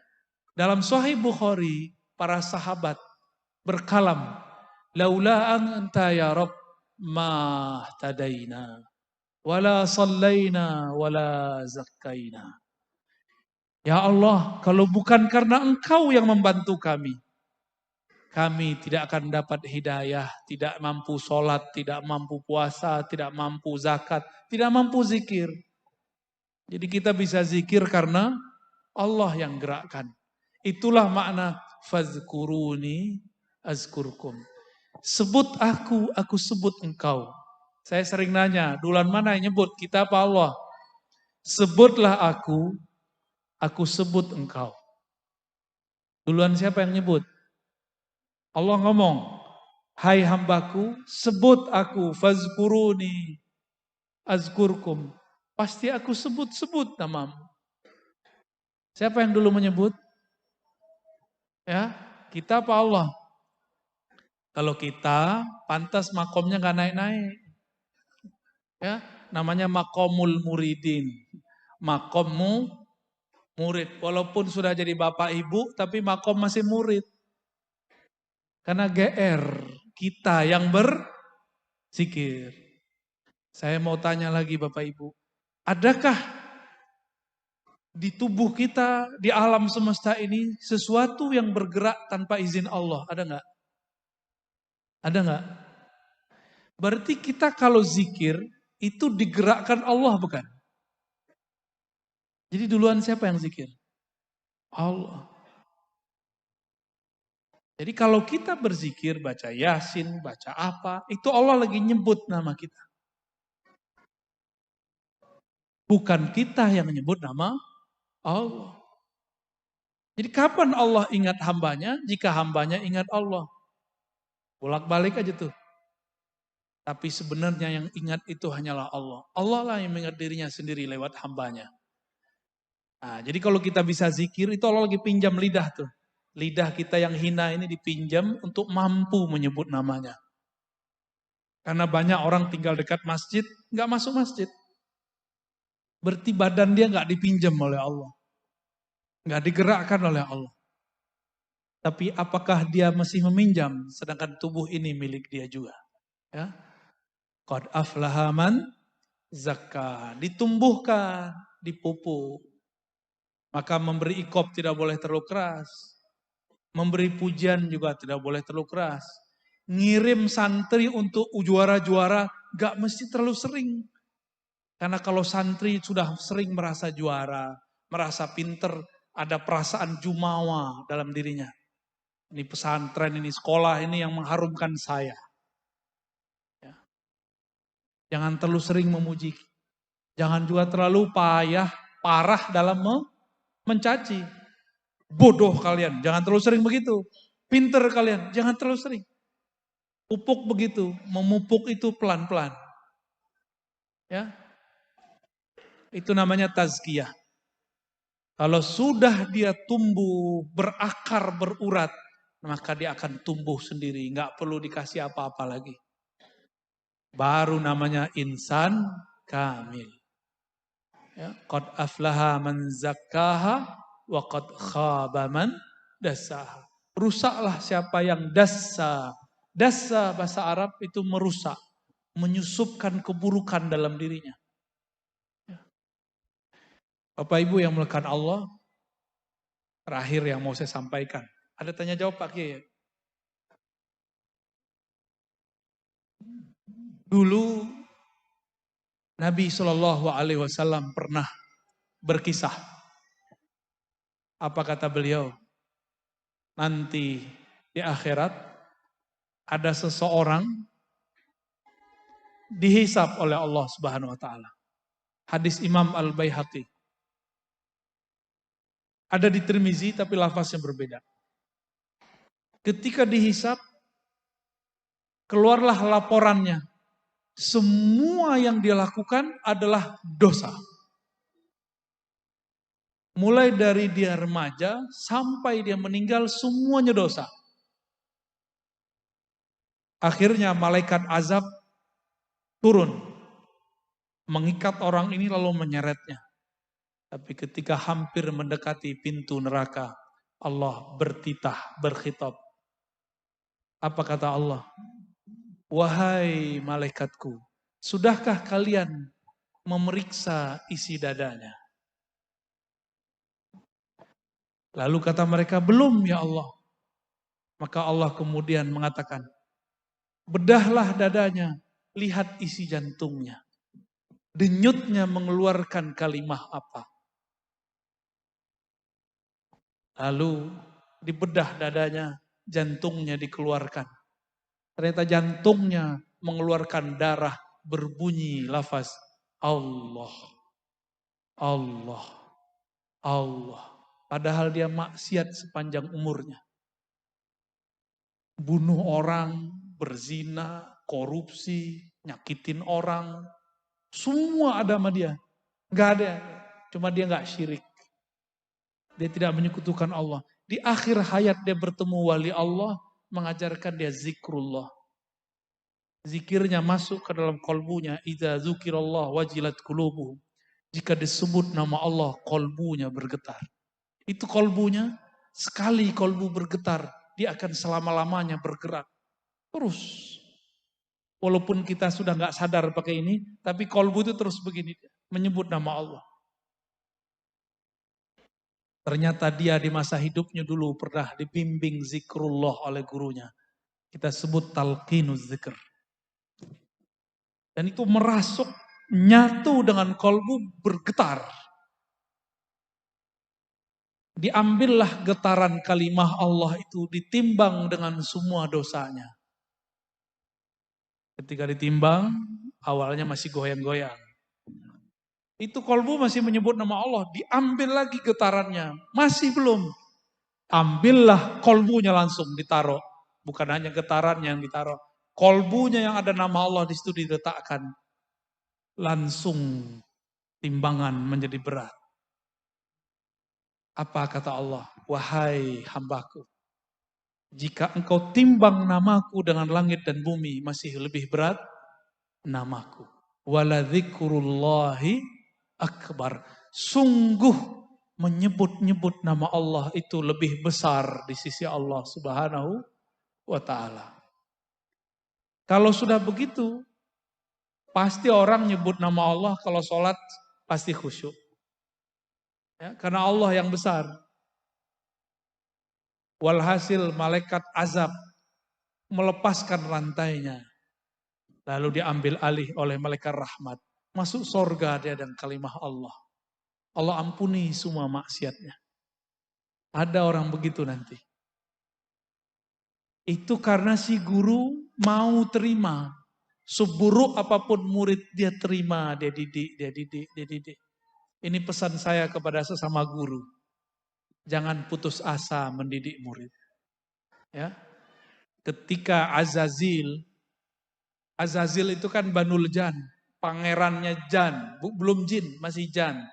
Dalam Sahih Bukhari, para sahabat berkalam, laula anta ya Rabb ma tadaina, wala sallaina, wala zakkaina. Ya Allah, kalau bukan karena Engkau yang membantu kami tidak akan dapat hidayah, tidak mampu sholat, tidak mampu puasa, tidak mampu zakat, tidak mampu zikir. Jadi kita bisa zikir karena Allah yang gerakkan. Itulah makna fazkuruni azkurkum. Sebut aku sebut engkau. Saya sering nanya, duluan mana yang nyebut? Kita apa Allah? Sebutlah aku sebut engkau. Duluan siapa yang nyebut? Allah ngomong, hai hambaku, sebut aku, fazkuruni, azkurkum. Pasti aku sebut-sebut namamu. Siapa yang dulu menyebut? Ya, kita apa Allah? Kalau kita, pantas makomnya gak naik-naik. Ya, namanya makomul muridin. Makommu murid. Walaupun sudah jadi bapak ibu, tapi makom masih murid. Karena GR, kita yang berzikir. Saya mau tanya lagi Bapak Ibu, adakah di tubuh kita, di alam semesta ini, sesuatu yang bergerak tanpa izin Allah? Ada enggak? Ada enggak? Berarti kita kalau zikir, itu digerakkan Allah bukan? Jadi duluan siapa yang zikir? Allah. Jadi kalau kita berzikir, baca Yasin, baca apa, itu Allah lagi nyebut nama kita. Bukan kita yang menyebut nama Allah. Jadi kapan Allah ingat hambanya? Jika hambanya ingat Allah. Bolak-balik aja tuh. Tapi sebenarnya yang ingat itu hanyalah Allah. Allah lah yang mengingat dirinya sendiri lewat hambanya. Nah, jadi kalau kita bisa zikir, itu Allah lagi pinjam lidah tuh. Lidah kita yang hina ini dipinjam untuk mampu menyebut namanya. Karena banyak orang tinggal dekat masjid, nggak masuk masjid. Berarti badan dia nggak dipinjam oleh Allah. Nggak digerakkan oleh Allah. Tapi apakah dia masih meminjam, sedangkan tubuh ini milik dia juga. Ya. Qad aflaha man zakka. Ditumbuhkan, dipupuk. Maka memberi ikop tidak boleh terlalu keras. Memberi pujian juga tidak boleh terlalu keras. Ngirim santri untuk juara-juara gak mesti terlalu sering. Karena kalau santri sudah sering merasa juara, merasa pinter, ada perasaan jumawa dalam dirinya. Ini pesantren, ini sekolah, ini yang mengharumkan saya. Ya. Jangan terlalu sering memuji. Jangan juga terlalu parah dalam mencaci. Bodoh kalian, jangan terlalu sering begitu. Pinter kalian, jangan terlalu sering. Pupuk begitu, memupuk itu pelan-pelan. Ya, itu namanya tazkiyah. Kalau sudah dia tumbuh, berakar, berurat, maka dia akan tumbuh sendiri. Nggak perlu dikasih apa-apa lagi. Baru namanya insan kamil. Ya, qad aflaha man zakkaha wa qad khaba man dassaha. Rusaklah siapa yang dassa. Dassa bahasa Arab itu merusak, menyusupkan keburukan dalam dirinya. Ya. Bapak Ibu yang melekat Allah, terakhir yang mau saya sampaikan. Ada tanya jawab Pak Kiai? Dulu Nabi Shallallahu Alaihi Wasallam pernah berkisah. Apa kata beliau? Nanti di akhirat ada seseorang dihisap oleh Allah Subhanahu Wa Taala. Hadis Imam Al-Baihaqi. Ada di Tirmizi tapi lafaznya berbeda. Ketika dihisap, keluarlah laporannya. Semua yang dia lakukan adalah dosa. Mulai dari dia remaja sampai dia meninggal semuanya dosa. Akhirnya malaikat azab turun. Mengikat orang ini lalu menyeretnya. Tapi ketika hampir mendekati pintu neraka, Allah bertitah, berkhitab. Apa kata Allah? Wahai malaikatku, sudahkah kalian memeriksa isi dadanya? Lalu kata mereka, belum ya Allah. Maka Allah kemudian mengatakan, bedahlah dadanya, lihat isi jantungnya. Denyutnya mengeluarkan kalimah apa? Lalu dibedah dadanya, jantungnya dikeluarkan. Ternyata jantungnya mengeluarkan darah berbunyi lafaz Allah, Allah, Allah. Padahal dia maksiat sepanjang umurnya. Bunuh orang, berzina, korupsi, nyakitin orang. Semua ada sama dia. Gak ada. Cuma dia gak syirik. Dia tidak menyekutukan Allah. Di akhir hayat dia bertemu wali Allah, mengajarkan dia zikrullah. Zikirnya masuk ke dalam kolbunya. Idza dzukirallah wajilat qulubuhum. Jika disebut nama Allah, kolbunya bergetar. Itu kolbunya, sekali kolbu bergetar, dia akan selama-lamanya bergerak. Terus. Walaupun kita sudah nggak sadar pakai ini, tapi kolbu itu terus begini, menyebut nama Allah. Ternyata dia di masa hidupnya dulu pernah dibimbing zikrullah oleh gurunya. Kita sebut talqinuz zikr. Dan itu merasuk, nyatu dengan kolbu bergetar. Diambillah getaran kalimah Allah itu, ditimbang dengan semua dosanya. Ketika ditimbang, awalnya masih goyang-goyang. Itu kolbu masih menyebut nama Allah, diambil lagi getarannya, masih belum. Ambillah kolbunya langsung ditaruh. Bukan hanya getarannya yang ditaruh. Kolbunya yang ada nama Allah di situ diletakkan. Langsung timbangan menjadi berat. Apa kata Allah? Wahai hambaku, jika engkau timbang namaku dengan langit dan bumi, masih lebih berat namaku. Waladzikurullahi akbar. Sungguh menyebut-nyebut nama Allah itu lebih besar di sisi Allah Subhanahu wa ta'ala. Kalau sudah begitu, pasti orang nyebut nama Allah kalau sholat pasti khusyuk. Ya, karena Allah yang besar. Walhasil malaikat azab melepaskan rantainya. Lalu diambil alih oleh malaikat rahmat. Masuk sorga dia dengan kalimah Allah. Allah ampuni semua maksiatnya. Ada orang begitu nanti. Itu karena si guru mau terima. Seburuk apapun murid dia terima, dia didik, dia didik, dia didik. Ini pesan saya kepada sesama guru. Jangan putus asa mendidik murid. Ya. Ketika Azazil itu kan Banul Jan, pangerannya Jan, belum jin, masih Jan.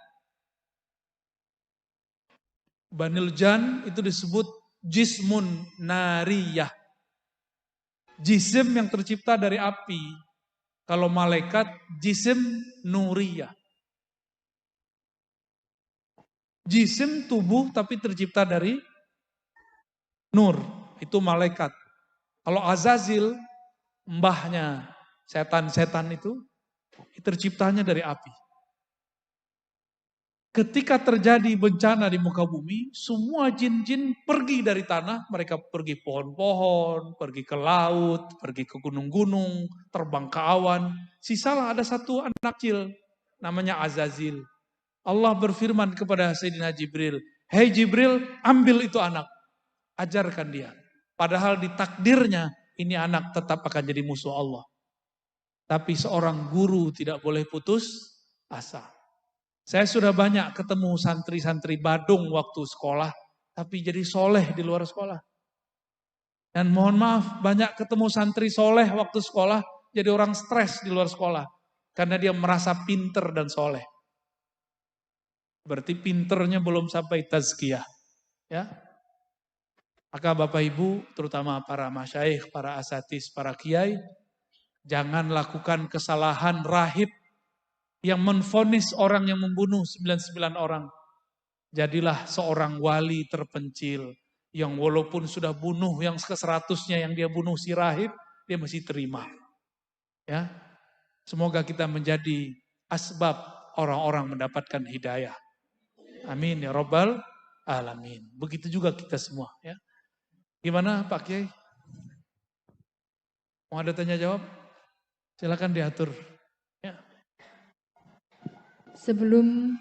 Banul Jan itu disebut jismun nariyah. Jisim yang tercipta dari api. Kalau malaikat jisim nuriyah. Jisim tubuh tapi tercipta dari nur, itu malaikat. Kalau Azazil, mbahnya setan-setan itu terciptanya dari api. Ketika terjadi bencana di muka bumi, semua jin-jin pergi dari tanah, mereka pergi pohon-pohon, pergi ke laut, pergi ke gunung-gunung, terbang ke awan. Sisalah ada satu anak kecil, namanya Azazil. Allah berfirman kepada Sayyidina Jibril, "Hei Jibril, ambil itu anak, ajarkan dia." Padahal di takdirnya, ini anak tetap akan jadi musuh Allah. Tapi seorang guru tidak boleh putus asa. Saya sudah banyak ketemu santri-santri Badung waktu sekolah, tapi jadi soleh di luar sekolah. Dan mohon maaf, banyak ketemu santri soleh waktu sekolah, jadi orang stres di luar sekolah. Karena dia merasa pinter dan soleh. Berarti pinternya belum sampai tazkiyah. Ya. Maka Bapak Ibu, terutama para masyayikh, para asatis, para kiai, jangan lakukan kesalahan rahib yang menvonis orang yang membunuh 99 orang. Jadilah seorang wali terpencil yang walaupun sudah bunuh yang ke-100-nya yang dia bunuh si rahib, dia masih terima. Ya. Semoga kita menjadi asbab orang-orang mendapatkan hidayah. Amin ya Rabbal alamin. Begitu juga kita semua ya. Gimana Pak Kiai? Mau ada tanya jawab? Silakan diatur. Ya. Sebelum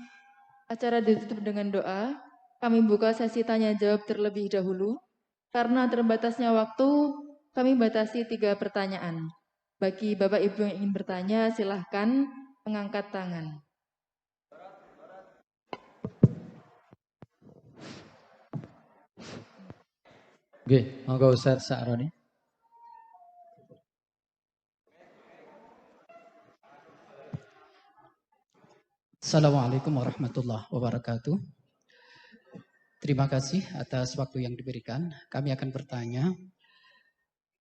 acara ditutup dengan doa, kami buka sesi tanya jawab terlebih dahulu. Karena terbatasnya waktu, kami batasi 3 pertanyaan. Bagi Bapak Ibu yang ingin bertanya, silahkan mengangkat tangan. Oke, monggo Ustaz Sa'roni. Assalamualaikum warahmatullahi wabarakatuh. Terima kasih atas waktu yang diberikan. Kami akan bertanya,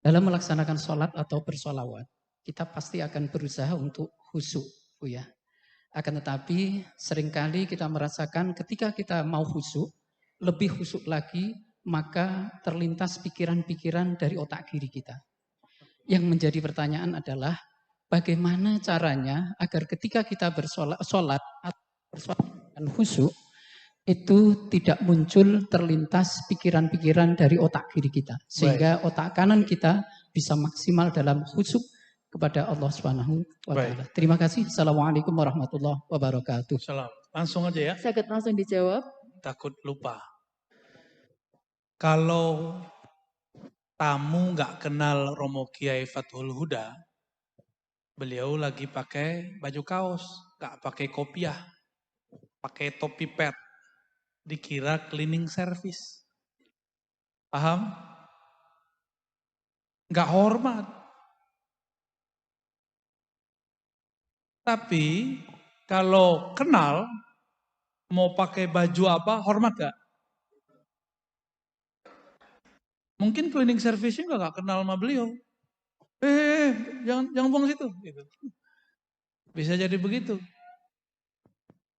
dalam melaksanakan sholat atau bersolawat, kita pasti akan berusaha untuk khusyuk, Bu ya. Akan tetapi seringkali kita merasakan ketika kita mau khusyuk, lebih khusyuk lagi, maka terlintas pikiran-pikiran dari otak kiri kita. Yang menjadi pertanyaan adalah bagaimana caranya agar ketika kita bersolat atau bersolat dengan khusyuk itu tidak muncul terlintas pikiran-pikiran dari otak kiri kita. Sehingga otak kanan kita bisa maksimal dalam khusyuk kepada Allah Subhanahu wa ta'ala. Terima kasih. Assalamualaikum warahmatullahi wabarakatuh. Salam. Langsung aja ya. Sakit langsung dijawab. Takut lupa. Kalau tamu nggak kenal Romo Kiai Fathul Huda, beliau lagi pakai baju kaos, nggak pakai kopiah, pakai topi pet, dikira cleaning service. Paham? Nggak hormat. Tapi kalau kenal, mau pakai baju apa, hormat gak? Mungkin cleaning service-nya nggak kenal sama beliau. Jangan buang situ. Gitu. Bisa jadi begitu.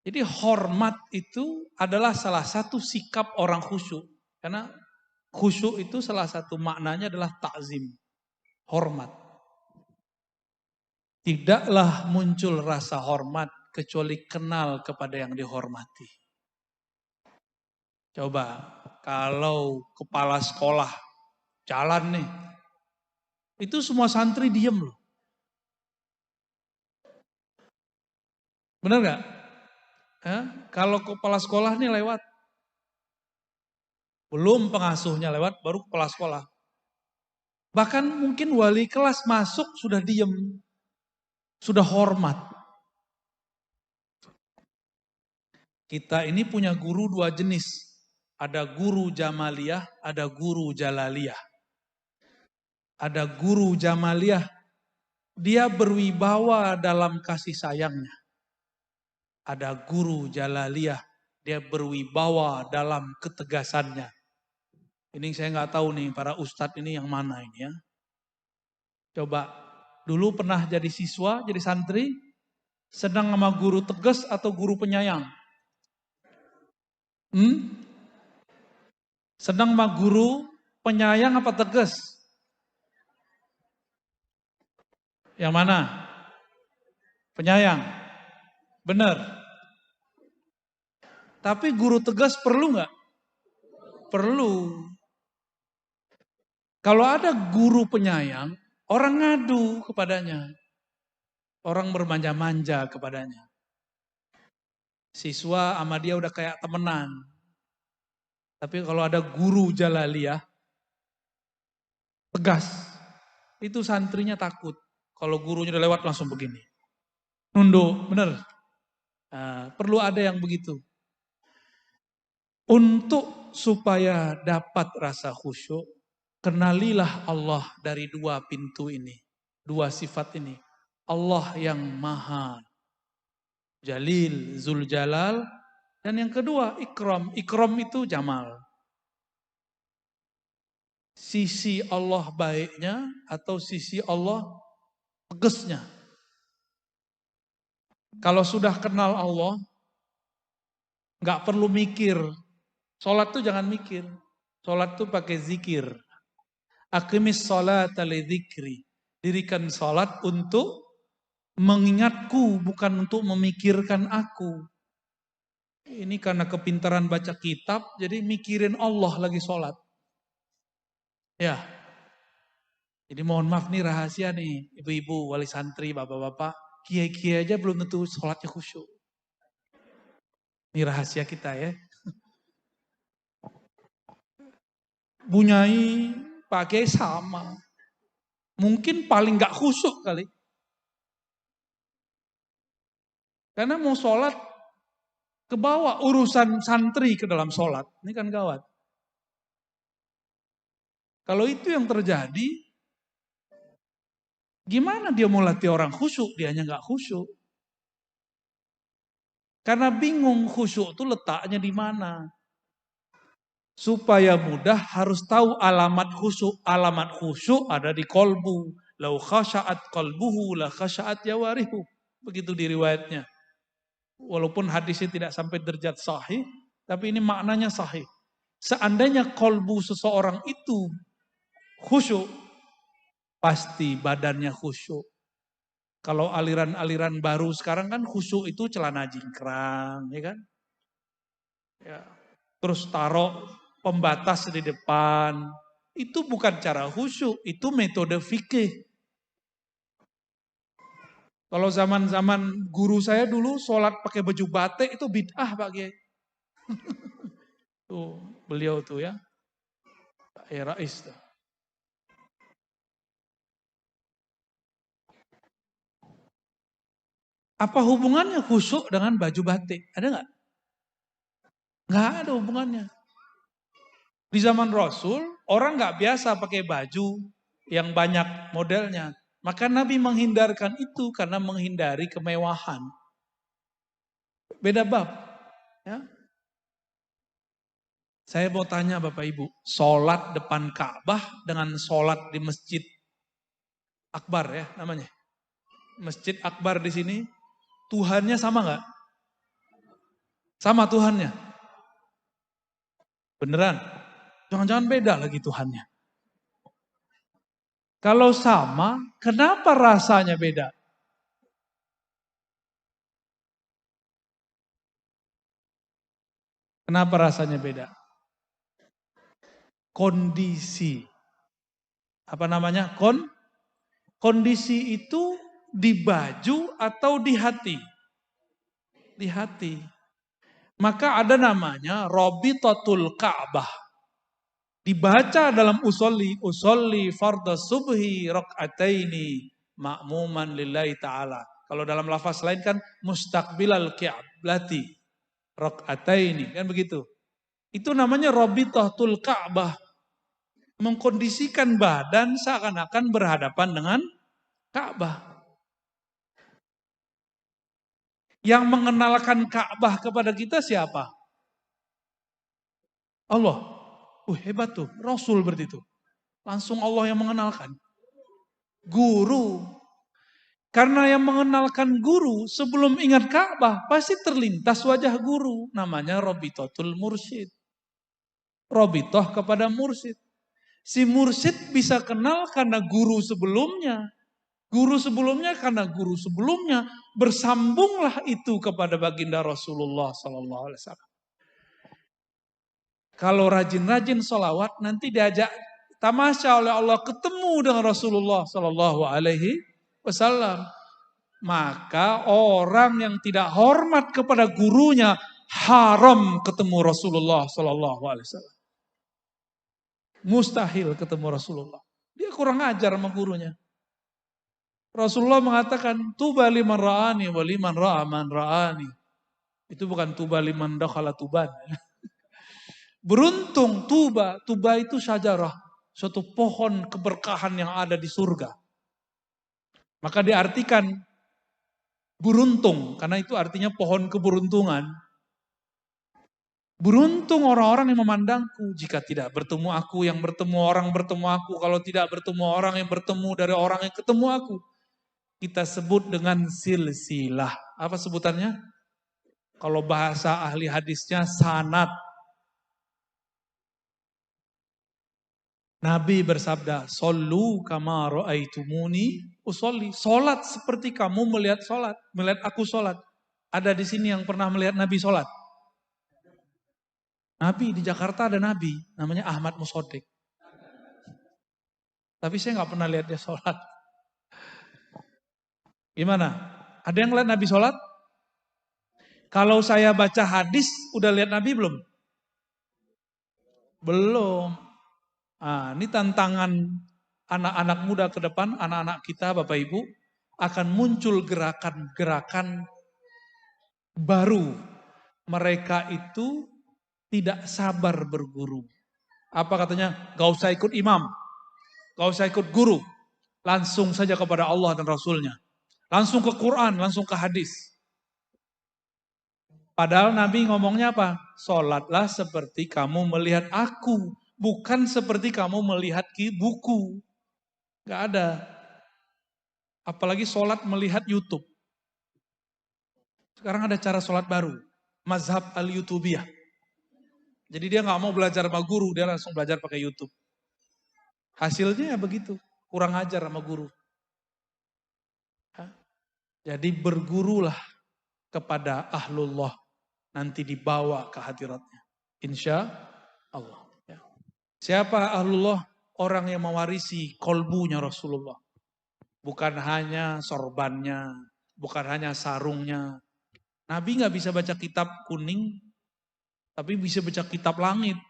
Jadi hormat itu adalah salah satu sikap orang khusyuk. Karena khusyuk itu salah satu maknanya adalah takzim, hormat. Tidaklah muncul rasa hormat kecuali kenal kepada yang dihormati. Coba kalau kepala sekolah jalan nih, itu semua santri diem loh. Benar gak? Kalau kepala sekolah nih lewat, belum pengasuhnya lewat, baru kepala sekolah. Bahkan mungkin wali kelas masuk sudah diem, sudah hormat. Kita ini punya guru dua jenis. Ada guru Jamaliyah, ada guru Jalaliyah. Ada guru Jamaliyah, dia berwibawa dalam kasih sayangnya. Ada guru Jalaliyah, dia berwibawa dalam ketegasannya. Ini saya nggak tahu nih para ustadz ini yang mana ini ya. Coba, dulu pernah jadi siswa, jadi santri, senang sama guru tegas atau guru penyayang? Senang sama guru penyayang apa tegas? Yang mana? Penyayang. Benar. Tapi guru tegas perlu nggak? Perlu. Kalau ada guru penyayang, orang ngadu kepadanya. Orang bermanja-manja kepadanya. Siswa sama dia udah kayak temenan. Tapi kalau ada guru Jalaliyah, tegas. Itu santrinya takut. Kalau gurunya udah lewat langsung begini. Nunduk, bener. Nah, perlu ada yang begitu. Untuk supaya dapat rasa khusyuk, kenalilah Allah dari dua pintu ini. Dua sifat ini. Allah yang maha Jalil, Zul Jalal. Dan yang kedua, Ikram. Ikram itu Jamal. Sisi Allah baiknya atau sisi Allah tegasnya. Kalau sudah kenal Allah, nggak perlu mikir. Sholat tuh jangan mikir. Sholat tuh pakai zikir. Aqimis sholata li dzikri. Dirikan sholat untuk mengingatku, bukan untuk memikirkan aku. Ini karena kepintaran baca kitab, jadi mikirin Allah lagi sholat. Ya. Jadi mohon maaf nih rahasia nih, ibu-ibu, wali santri, bapak-bapak, kiai-kiai aja belum tentu sholatnya khusyuk. Ini rahasia kita ya. Bunyai, Pak Kiai sama. Mungkin paling gak khusyuk kali. Karena mau sholat, kebawa urusan santri ke dalam sholat. Ini kan gawat. Kalau itu yang terjadi, gimana dia mau latih orang khusyuk? Dianya gak khusyuk. Karena bingung khusyuk itu letaknya di mana. Supaya mudah harus tahu alamat khusyuk. Alamat khusyuk ada di kolbu. Lau khasya'at qalbuhu la khasya'at jawarihu. Begitu di riwayatnya. Walaupun hadisnya tidak sampai derajat sahih, tapi ini maknanya sahih. Seandainya kolbu seseorang itu khusyuk, pasti badannya khusyuk. Kalau aliran-aliran baru sekarang kan khusyuk itu celana jingkrang, ya kan? Ya. Terus taruh pembatas di depan. Itu bukan cara khusyuk, itu metode fikih. Kalau zaman-zaman guru saya dulu sholat pakai baju batik itu bid'ah Pak Kiai. Tuh, beliau tuh ya. Pak Rais tuh. Apa hubungannya khusyuk dengan baju batik? Ada nggak? Nggak ada hubungannya. Di zaman Rasul, orang nggak biasa pakai baju yang banyak modelnya. Maka Nabi menghindarkan itu karena menghindari kemewahan. Beda bab. Ya. Saya mau tanya Bapak Ibu, sholat depan Ka'bah dengan sholat di Masjid Akbar ya namanya. Masjid Akbar di sini, Tuhannya sama nggak? Sama Tuhannya. Beneran? Jangan-jangan beda lagi Tuhannya. Kalau sama, kenapa rasanya beda? Kenapa rasanya beda? Kondisi. Apa namanya? Kondisi itu di baju atau di hati? Di hati. Maka ada namanya Robitatul Ka'bah. Dibaca dalam usolli fardhu subhi rak'ataini ma'muman lillahi ta'ala. Kalau dalam lafaz lain kan mustaqbilal qiblati rak'ataini, kan begitu. Itu namanya Robitatul Ka'bah. Mengkondisikan badan seakan-akan berhadapan dengan Ka'bah. Yang mengenalkan Ka'bah kepada kita siapa? Allah. Hebat tuh, Rasul berarti itu. Langsung Allah yang mengenalkan. Guru. Karena yang mengenalkan guru sebelum ingat Ka'bah pasti terlintas wajah guru. Namanya Robitatul Mursyid. Robitoh kepada mursyid. Si mursyid bisa kenal karena guru sebelumnya. Guru sebelumnya karena guru sebelumnya. Bersambunglah itu kepada baginda Rasulullah SAW. Kalau rajin-rajin sholawat nanti diajak tamasya oleh Allah ketemu dengan Rasulullah SAW. Maka orang yang tidak hormat kepada gurunya haram ketemu Rasulullah SAW. Mustahil ketemu Rasulullah. Dia kurang ajar sama gurunya. Rasulullah mengatakan tuba liman ra'ani wa liman ra'a man ra'ani. Itu bukan tuba liman dakhala tuban. Beruntung tuba itu syajarah, suatu pohon keberkahan yang ada di surga. Maka diartikan beruntung, karena itu artinya pohon keberuntungan. Beruntung orang-orang yang memandangku, jika tidak bertemu aku, yang bertemu orang bertemu aku, kalau tidak bertemu orang yang bertemu dari orang yang ketemu aku. Kita sebut dengan silsilah. Apa sebutannya? Kalau bahasa ahli hadisnya sanad. Nabi bersabda, "Shollu kama ra'aitumuni usolli." Salat seperti kamu melihat aku salat. Ada di sini yang pernah melihat Nabi salat? Nabi di Jakarta ada Nabi, namanya Ahmad Musodik. Tapi saya nggak pernah lihat dia salat. Gimana? Ada yang lihat Nabi salat? Kalau saya baca hadis, udah lihat Nabi belum? Belum. Ini tantangan anak-anak muda ke depan, anak-anak kita Bapak Ibu, akan muncul gerakan-gerakan baru. Mereka itu tidak sabar berguru. Apa katanya? Gak usah ikut imam, gak usah ikut guru. Langsung saja kepada Allah dan Rasulnya. Langsung ke Quran, langsung ke hadis. Padahal Nabi ngomongnya apa? Sholatlah seperti kamu melihat aku. Bukan seperti kamu melihat buku. Gak ada. Apalagi sholat melihat YouTube. Sekarang ada cara sholat baru. Mazhab al-YouTubiyah. Jadi dia gak mau belajar sama guru, dia langsung belajar pakai YouTube. Hasilnya ya begitu. Kurang ajar sama guru. Jadi bergurulah kepada ahlullah. Nanti dibawa ke hadiratnya. Insya Allah. Siapa ahlullah? Orang yang mewarisi kolbunya Rasulullah. Bukan hanya sorbannya, bukan hanya sarungnya. Nabi gak bisa baca kitab kuning, tapi bisa baca kitab langit.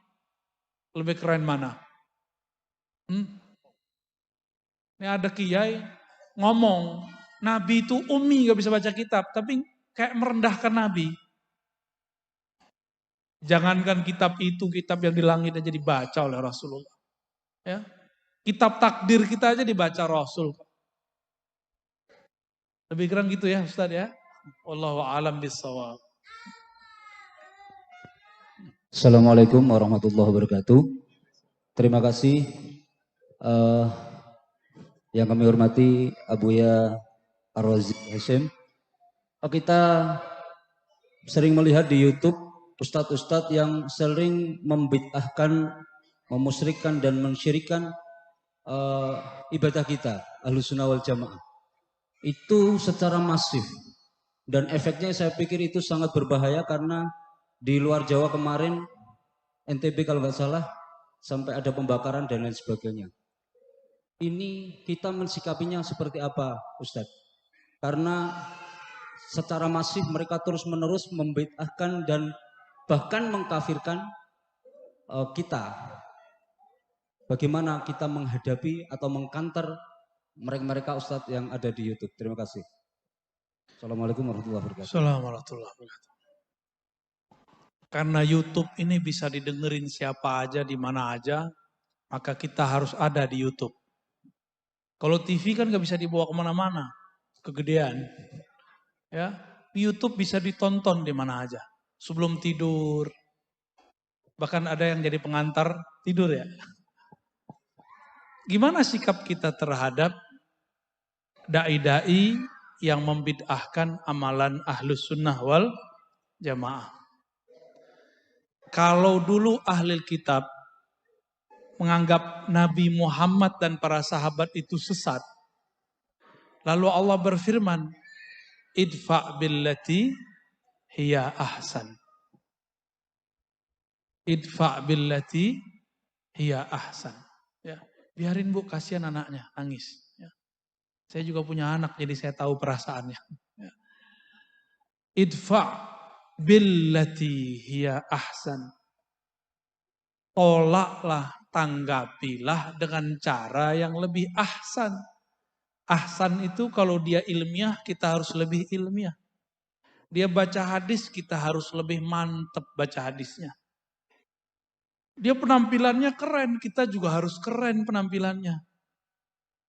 Lebih keren mana? Ini ada kiai ngomong, Nabi itu ummi gak bisa baca kitab, tapi kayak merendahkan Nabi. Jangankan kitab itu, kitab yang di langit aja dibaca oleh Rasulullah. Ya. Kitab takdir kita aja dibaca Rasul. Lebih kurang gitu ya Ustaz ya. Wallahu a'lam bishawab. Assalamualaikum warahmatullahi wabarakatuh. Terima kasih yang kami hormati Abuya Ar-Razi Hashim. Kita sering melihat di YouTube ustadz-ustadz yang sering membid'ahkan, memusyrikkan dan mensyirikan ibadah kita, Ahlus Sunnah wal Jamaah. Itu secara masif. Dan efeknya saya pikir itu sangat berbahaya karena di luar Jawa kemarin, NTB kalau nggak salah, sampai ada pembakaran dan lain sebagainya. Ini kita mensikapinya seperti apa, Ustadz? Karena secara masif mereka terus-menerus membid'ahkan dan bahkan mengkafirkan kita. Bagaimana kita menghadapi atau mengkanter mereka-mereka Ustadz yang ada di YouTube? Terima kasih. Assalamualaikum warahmatullahi wabarakatuh. Assalamualaikum warahmatullahi wabarakatuh. Karena YouTube ini bisa didengerin siapa aja, di mana aja, maka kita harus ada di YouTube. Kalau TV kan gak bisa dibawa kemana-mana, kegedean. Ya, YouTube bisa ditonton di mana aja, sebelum tidur. Bahkan ada yang jadi pengantar tidur ya. Gimana sikap kita terhadap dai-dai yang membid'ahkan amalan Ahlus Sunnah wal Jamaah? Kalau dulu ahli kitab menganggap Nabi Muhammad dan para sahabat itu sesat, lalu Allah berfirman, idfa' billati hiya ahsan. Idfa' billati hiya ahsan. Ya, biarin Bu, kasihan anaknya nangis. Ya. Saya juga punya anak, jadi saya tahu perasaannya. Ya. Idfa' billati hiya ahsan. Tolaklah, tanggapilah dengan cara yang lebih ahsan. Ahsan itu kalau dia ilmiah, kita harus lebih ilmiah. Dia baca hadis, kita harus lebih mantep baca hadisnya. Dia penampilannya keren, kita juga harus keren penampilannya.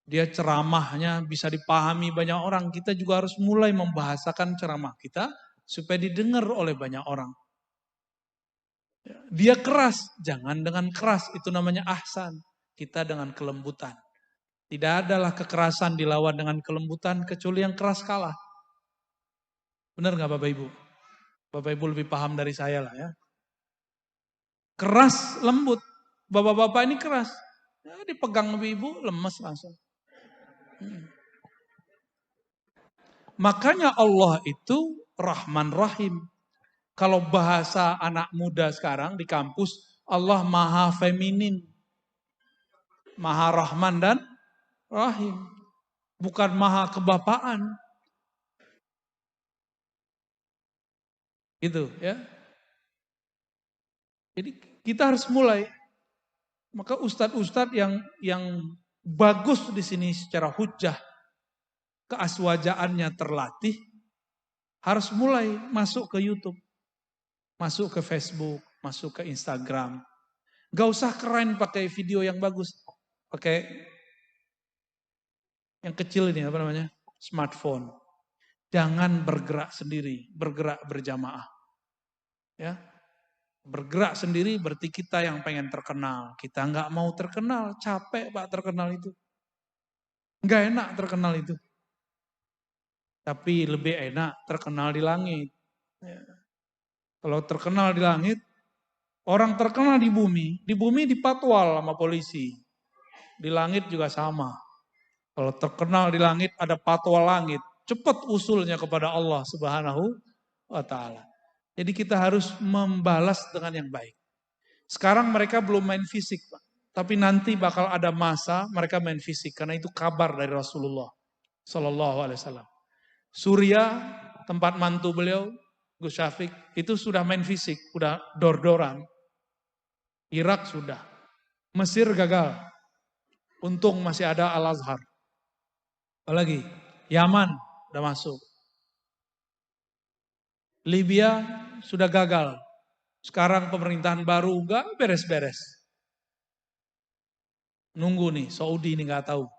Dia ceramahnya bisa dipahami banyak orang, kita juga harus mulai membahasakan ceramah kita supaya didengar oleh banyak orang. Dia keras, jangan dengan keras, itu namanya ahsan. Kita dengan kelembutan. Tidak adalah kekerasan dilawan dengan kelembutan kecuali yang keras kalah. Benar nggak Bapak Ibu? Bapak Ibu lebih paham dari saya lah ya. Keras, lembut. Bapak-bapak ini keras. Ya, dipegang ibu lemes langsung. Makanya Allah itu Rahman Rahim. Kalau bahasa anak muda sekarang di kampus, Allah maha feminin. Maha Rahman dan Rahim. Bukan maha kebapaan. Gitu ya. Jadi kita harus mulai. Maka ustadz-ustadz yang bagus di sini secara hujjah, keaswajaannya terlatih, harus mulai masuk ke YouTube. Masuk ke Facebook, masuk ke Instagram. Gak usah keren pakai video yang bagus. Pakai yang kecil ini apa namanya? Smartphone. Jangan bergerak sendiri, bergerak berjamaah. Ya. Bergerak sendiri berarti kita yang pengen terkenal. Kita nggak mau terkenal, capek Pak terkenal itu. Nggak enak terkenal itu. Tapi lebih enak terkenal di langit. Ya. Kalau terkenal di langit, orang terkenal di bumi dipatwal sama polisi. Di langit juga sama. Kalau terkenal di langit ada patwal langit, cepat usulnya kepada Allah Subhanahu wa Ta'ala. Jadi kita harus membalas dengan yang baik. Sekarang mereka belum main fisik, Pak. Tapi nanti bakal ada masa mereka main fisik karena itu kabar dari Rasulullah Sallallahu Alaihi Wasallam. Suriah, tempat mantu beliau, Gus Syafiq, itu sudah main fisik, udah dor-doran. Irak sudah. Mesir gagal. Untung masih ada Al-Azhar. Apalagi Yaman udah masuk. Libya sudah gagal. Sekarang pemerintahan baru enggak beres-beres. Nunggu nih, Saudi ini nggak tahu.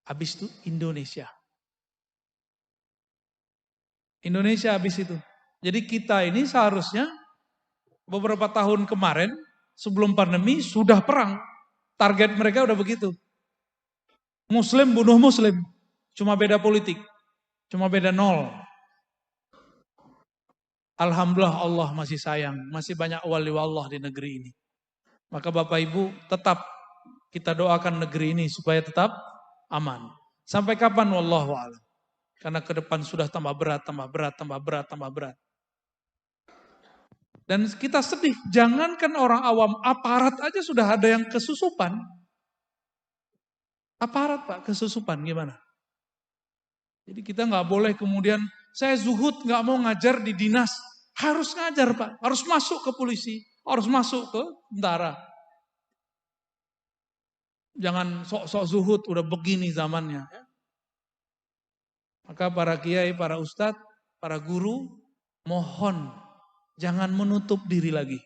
Habis itu Indonesia. Indonesia habis itu. Jadi kita ini seharusnya beberapa tahun kemarin sebelum pandemi sudah perang. Target mereka udah begitu. Muslim bunuh Muslim. Cuma beda politik. Cuma beda 0. Alhamdulillah Allah masih sayang. Masih banyak wali Allah di negeri ini. Maka Bapak Ibu tetap kita doakan negeri ini supaya tetap aman. Sampai kapan wallahu a'lam. Karena ke depan sudah tambah berat, tambah berat, tambah berat, tambah berat. Dan kita sedih, jangankan orang awam, aparat aja sudah ada yang kesusupan. Aparat Pak, kesusupan gimana? Jadi kita nggak boleh kemudian, saya zuhud nggak mau ngajar di dinas. Harus ngajar Pak, harus masuk ke polisi, harus masuk ke tentara. Jangan sok-sok zuhud, udah begini zamannya. Maka para kiai, para ustadz, para guru, mohon jangan menutup diri lagi.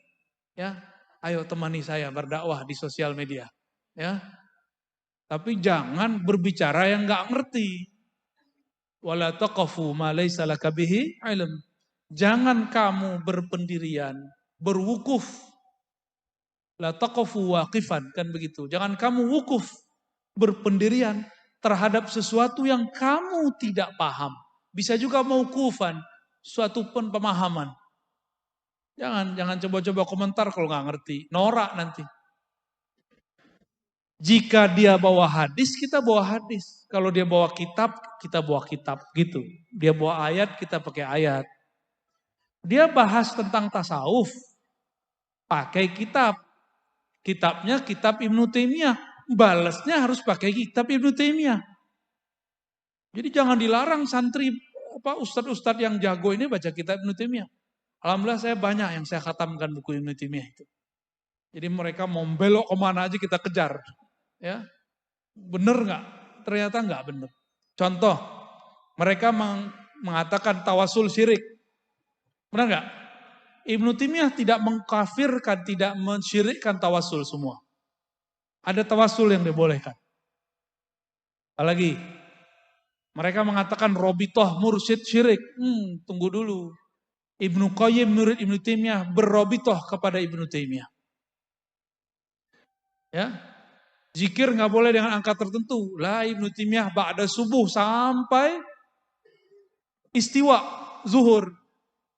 Ya, ayo temani saya berdakwah di sosial media. Ya, tapi jangan berbicara yang nggak ngerti. Wala taqafu ma laysa laka bihi ilm. Jangan kamu berpendirian, berwukuf. La taqafu waqifan, kan begitu. Jangan kamu wukuf, berpendirian terhadap sesuatu yang kamu tidak paham. Bisa juga mauqufan, suatu pemahaman. Jangan coba-coba komentar kalau nggak ngerti. Norak nanti. Jika dia bawa hadis, kita bawa hadis. Kalau dia bawa kitab, kita bawa kitab. Gitu. Dia bawa ayat, kita pakai ayat. Dia bahas tentang tasawuf, pakai kitab. Kitabnya kitab Ibnu Taimiyah. Balasnya harus pakai kitab Ibnu Taimiyah. Jadi jangan dilarang santri, ustadz-ustadz yang jago ini baca kitab Ibnu Taimiyah. Alhamdulillah saya banyak yang saya khatamkan buku Ibnu Taimiyah itu. Jadi mereka mau belok kemana aja kita kejar. Ya, bener nggak? Ternyata nggak bener. Contoh, mereka mengatakan tawasul syirik. Benar nggak? Ibnu Taimiyah tidak mengkafirkan, tidak mensyirikkan tawasul semua. Ada tawasul yang dibolehkan. Apalagi, mereka mengatakan robitoh mursyid syirik. Tunggu dulu. Ibnu Qayyim murid Ibnu Taimiyah berrobitoh kepada Ibnu Taimiyah. Ya, zikir nggak boleh dengan angka tertentu. Lah Ibnu Taimiyah ba'da subuh sampai istiwa zuhur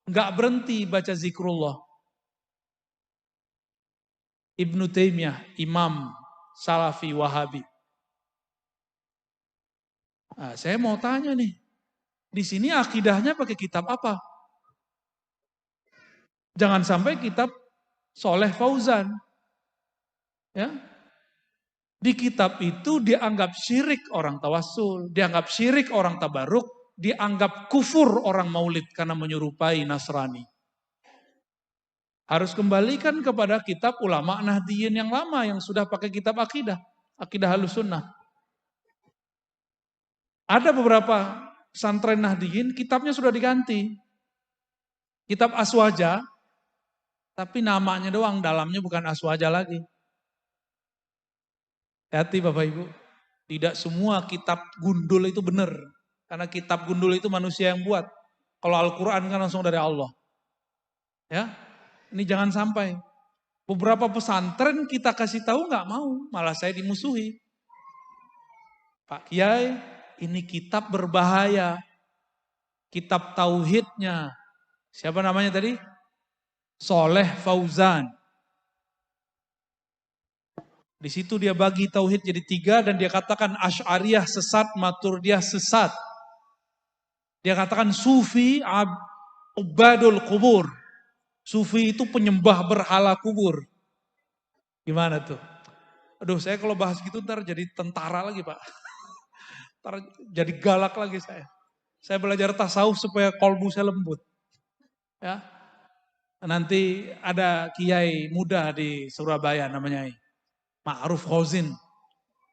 nggak berhenti baca zikrullah. Ibnu Taimiyah imam Salafi Wahabi. Nah, saya mau tanya nih, di sini akidahnya pakai kitab apa? Jangan sampai kitab Soleh Fauzan. Ya. Di kitab itu dianggap syirik orang tawasul, dianggap syirik orang tabaruk, dianggap kufur orang maulid karena menyerupai Nasrani. Harus kembalikan kepada kitab ulama Nahdiyin yang lama yang sudah pakai kitab akidah, akidah Ahlussunnah. Ada beberapa pesantren Nahdiyin kitabnya sudah diganti. Kitab Aswaja, tapi namanya doang, dalamnya bukan Aswaja lagi. Hati Bapak Ibu, tidak semua kitab gundul itu benar. Karena kitab gundul itu manusia yang buat. Kalau Al-Quran kan langsung dari Allah. Ya, ini jangan sampai. Beberapa pesantren kita kasih tahu nggak mau, malah saya dimusuhi. Pak Kiai, ini kitab berbahaya. Kitab tauhidnya. Siapa namanya tadi? Soleh Fauzan. Di situ dia bagi tauhid jadi 3 dan dia katakan Asy'ariyah sesat, Maturidiyah sesat. Dia katakan Sufi ubadul kubur. Sufi itu penyembah berhala kubur. Gimana tuh? Aduh, saya kalau bahas gitu ntar jadi tentara lagi Pak. Ntar jadi galak lagi saya. Saya belajar tasawuf supaya kolbu saya lembut. Ya. Nanti ada kiai muda di Surabaya namanya Ma'ruf Khozin.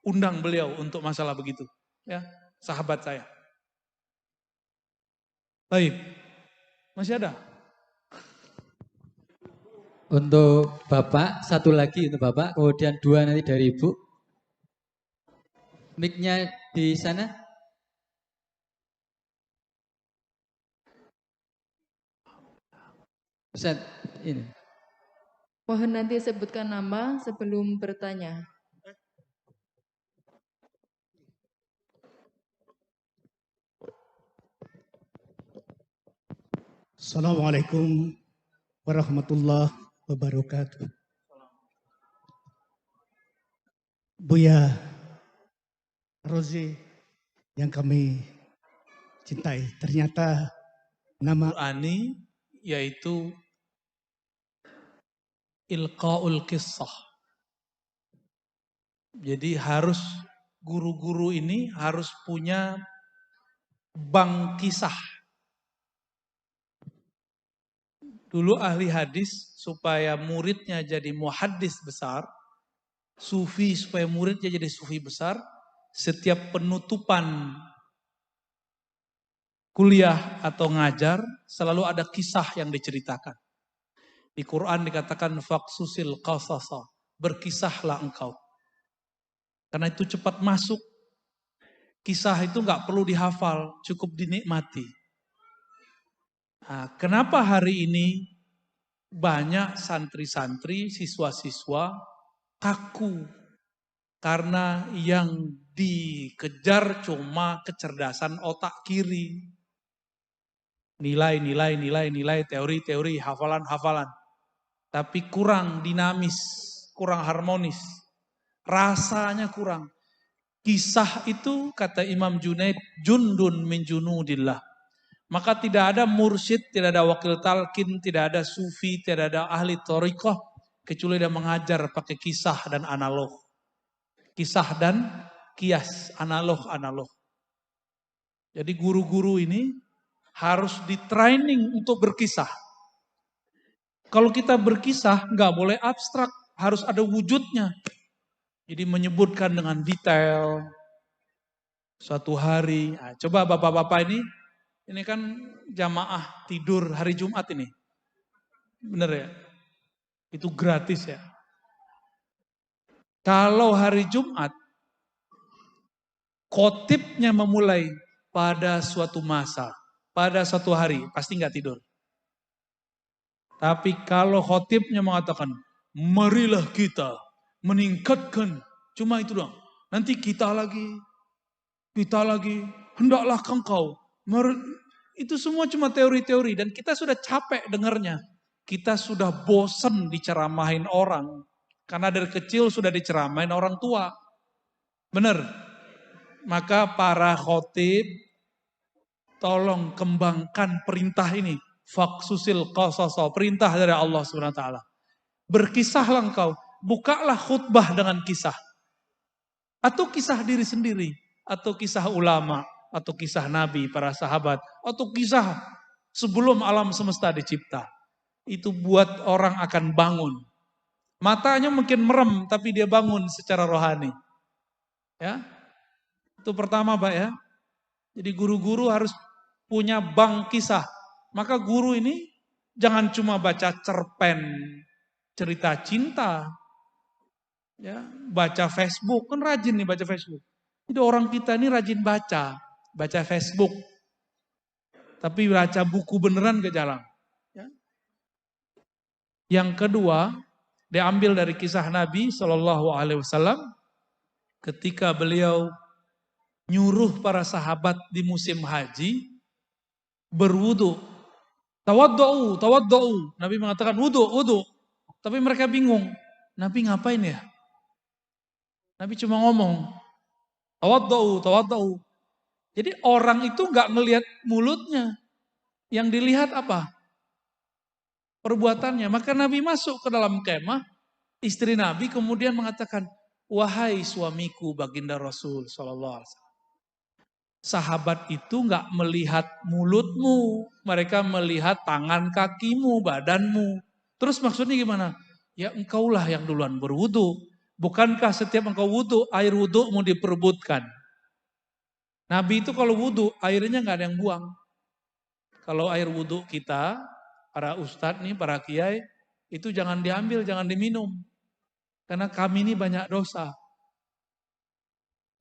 undang beliau untuk masalah begitu. Ya, sahabat saya. Baik, masih ada? Untuk Bapak, satu lagi untuk Bapak, kemudian 2 nanti dari Ibu. Mic-nya di sana. Ustaz, ini. Mohon nanti sebutkan nama sebelum bertanya. Assalamualaikum warahmatullahi wabarakatuh. Buya Rozi yang kami cintai, ternyata nama Qur'ani yaitu ilqaul qissah. Jadi harus guru-guru ini harus punya bank kisah. Dulu ahli hadis supaya muridnya jadi muhaddis besar, sufi supaya muridnya jadi sufi besar, setiap penutupan kuliah atau ngajar selalu ada kisah yang diceritakan. Di Quran dikatakan faqsusil qasasa, berkisahlah engkau. Karena itu cepat masuk. Kisah itu nggak perlu dihafal, cukup dinikmati. Nah, kenapa hari ini banyak santri-santri, siswa-siswa kaku? Karena yang dikejar cuma kecerdasan otak kiri. Nilai, teori, hafalan. Tapi kurang dinamis, kurang harmonis. Rasanya kurang. Kisah itu kata Imam Junaid, jundun min junudillah. Maka tidak ada mursyid, tidak ada wakil talqin, tidak ada sufi, tidak ada ahli thariqah, kecuali dia mengajar pakai kisah dan analog. Kisah dan kias, analog. Jadi guru-guru ini harus di training untuk berkisah. Kalau kita berkisah nggak boleh abstrak, harus ada wujudnya. Jadi menyebutkan dengan detail suatu hari. Nah, coba bapak-bapak ini kan jamaah tidur hari Jumat ini. Bener ya? Itu gratis ya. Kalau hari Jumat, khotibnya memulai pada suatu masa, pada suatu hari, pasti nggak tidur. Tapi kalau khotibnya mengatakan, marilah kita meningkatkan, cuma itu doang. Nanti kita lagi, hendaklah engkau. Itu semua cuma teori-teori dan kita sudah capek dengarnya. Kita sudah bosan diceramahin orang. Karena dari kecil sudah diceramahin orang tua. Benar? Maka para khotib tolong kembangkan perintah ini. Faqsusil qasasa, perintah dari Allah Subhanahu wa taala. Berkisahlah engkau, bukalah khutbah dengan kisah. Atau kisah diri sendiri, atau kisah ulama, atau kisah nabi, para sahabat, atau kisah sebelum alam semesta dicipta. Itu buat orang akan bangun. Matanya mungkin merem, tapi dia bangun secara rohani. Ya, itu pertama Pak ya. Jadi guru-guru harus punya bank kisah. Maka guru ini jangan cuma baca cerpen, cerita cinta. Ya, baca Facebook, kan rajin nih baca Facebook. Jadi orang kita ini rajin baca Facebook. Tapi baca buku beneran gak jalan. Ya. Yang kedua, diambil dari kisah Nabi SAW ketika beliau nyuruh para sahabat di musim haji berwudu. Tawaddu'u. Nabi mengatakan wudu. Tapi mereka bingung. Nabi ngapain ya? Nabi cuma ngomong, tawaddu'u. Jadi orang itu nggak ngelihat mulutnya. Yang dilihat apa? Perbuatannya. Maka Nabi masuk ke dalam kemah, istri Nabi kemudian mengatakan, wahai suamiku baginda Rasul sallallahu alaihi wasallam. Sahabat itu nggak melihat mulutmu, mereka melihat tangan kakimu, badanmu. Terus maksudnya gimana? Ya engkaulah yang duluan berwudu. Bukankah setiap engkau wudhu, air wudhu mau diperebutkan? Nabi itu kalau wudhu, airnya nggak ada yang buang. Kalau air wudhu kita, para ustadz nih, para kiai, itu jangan diambil, jangan diminum. Karena kami ini banyak dosa.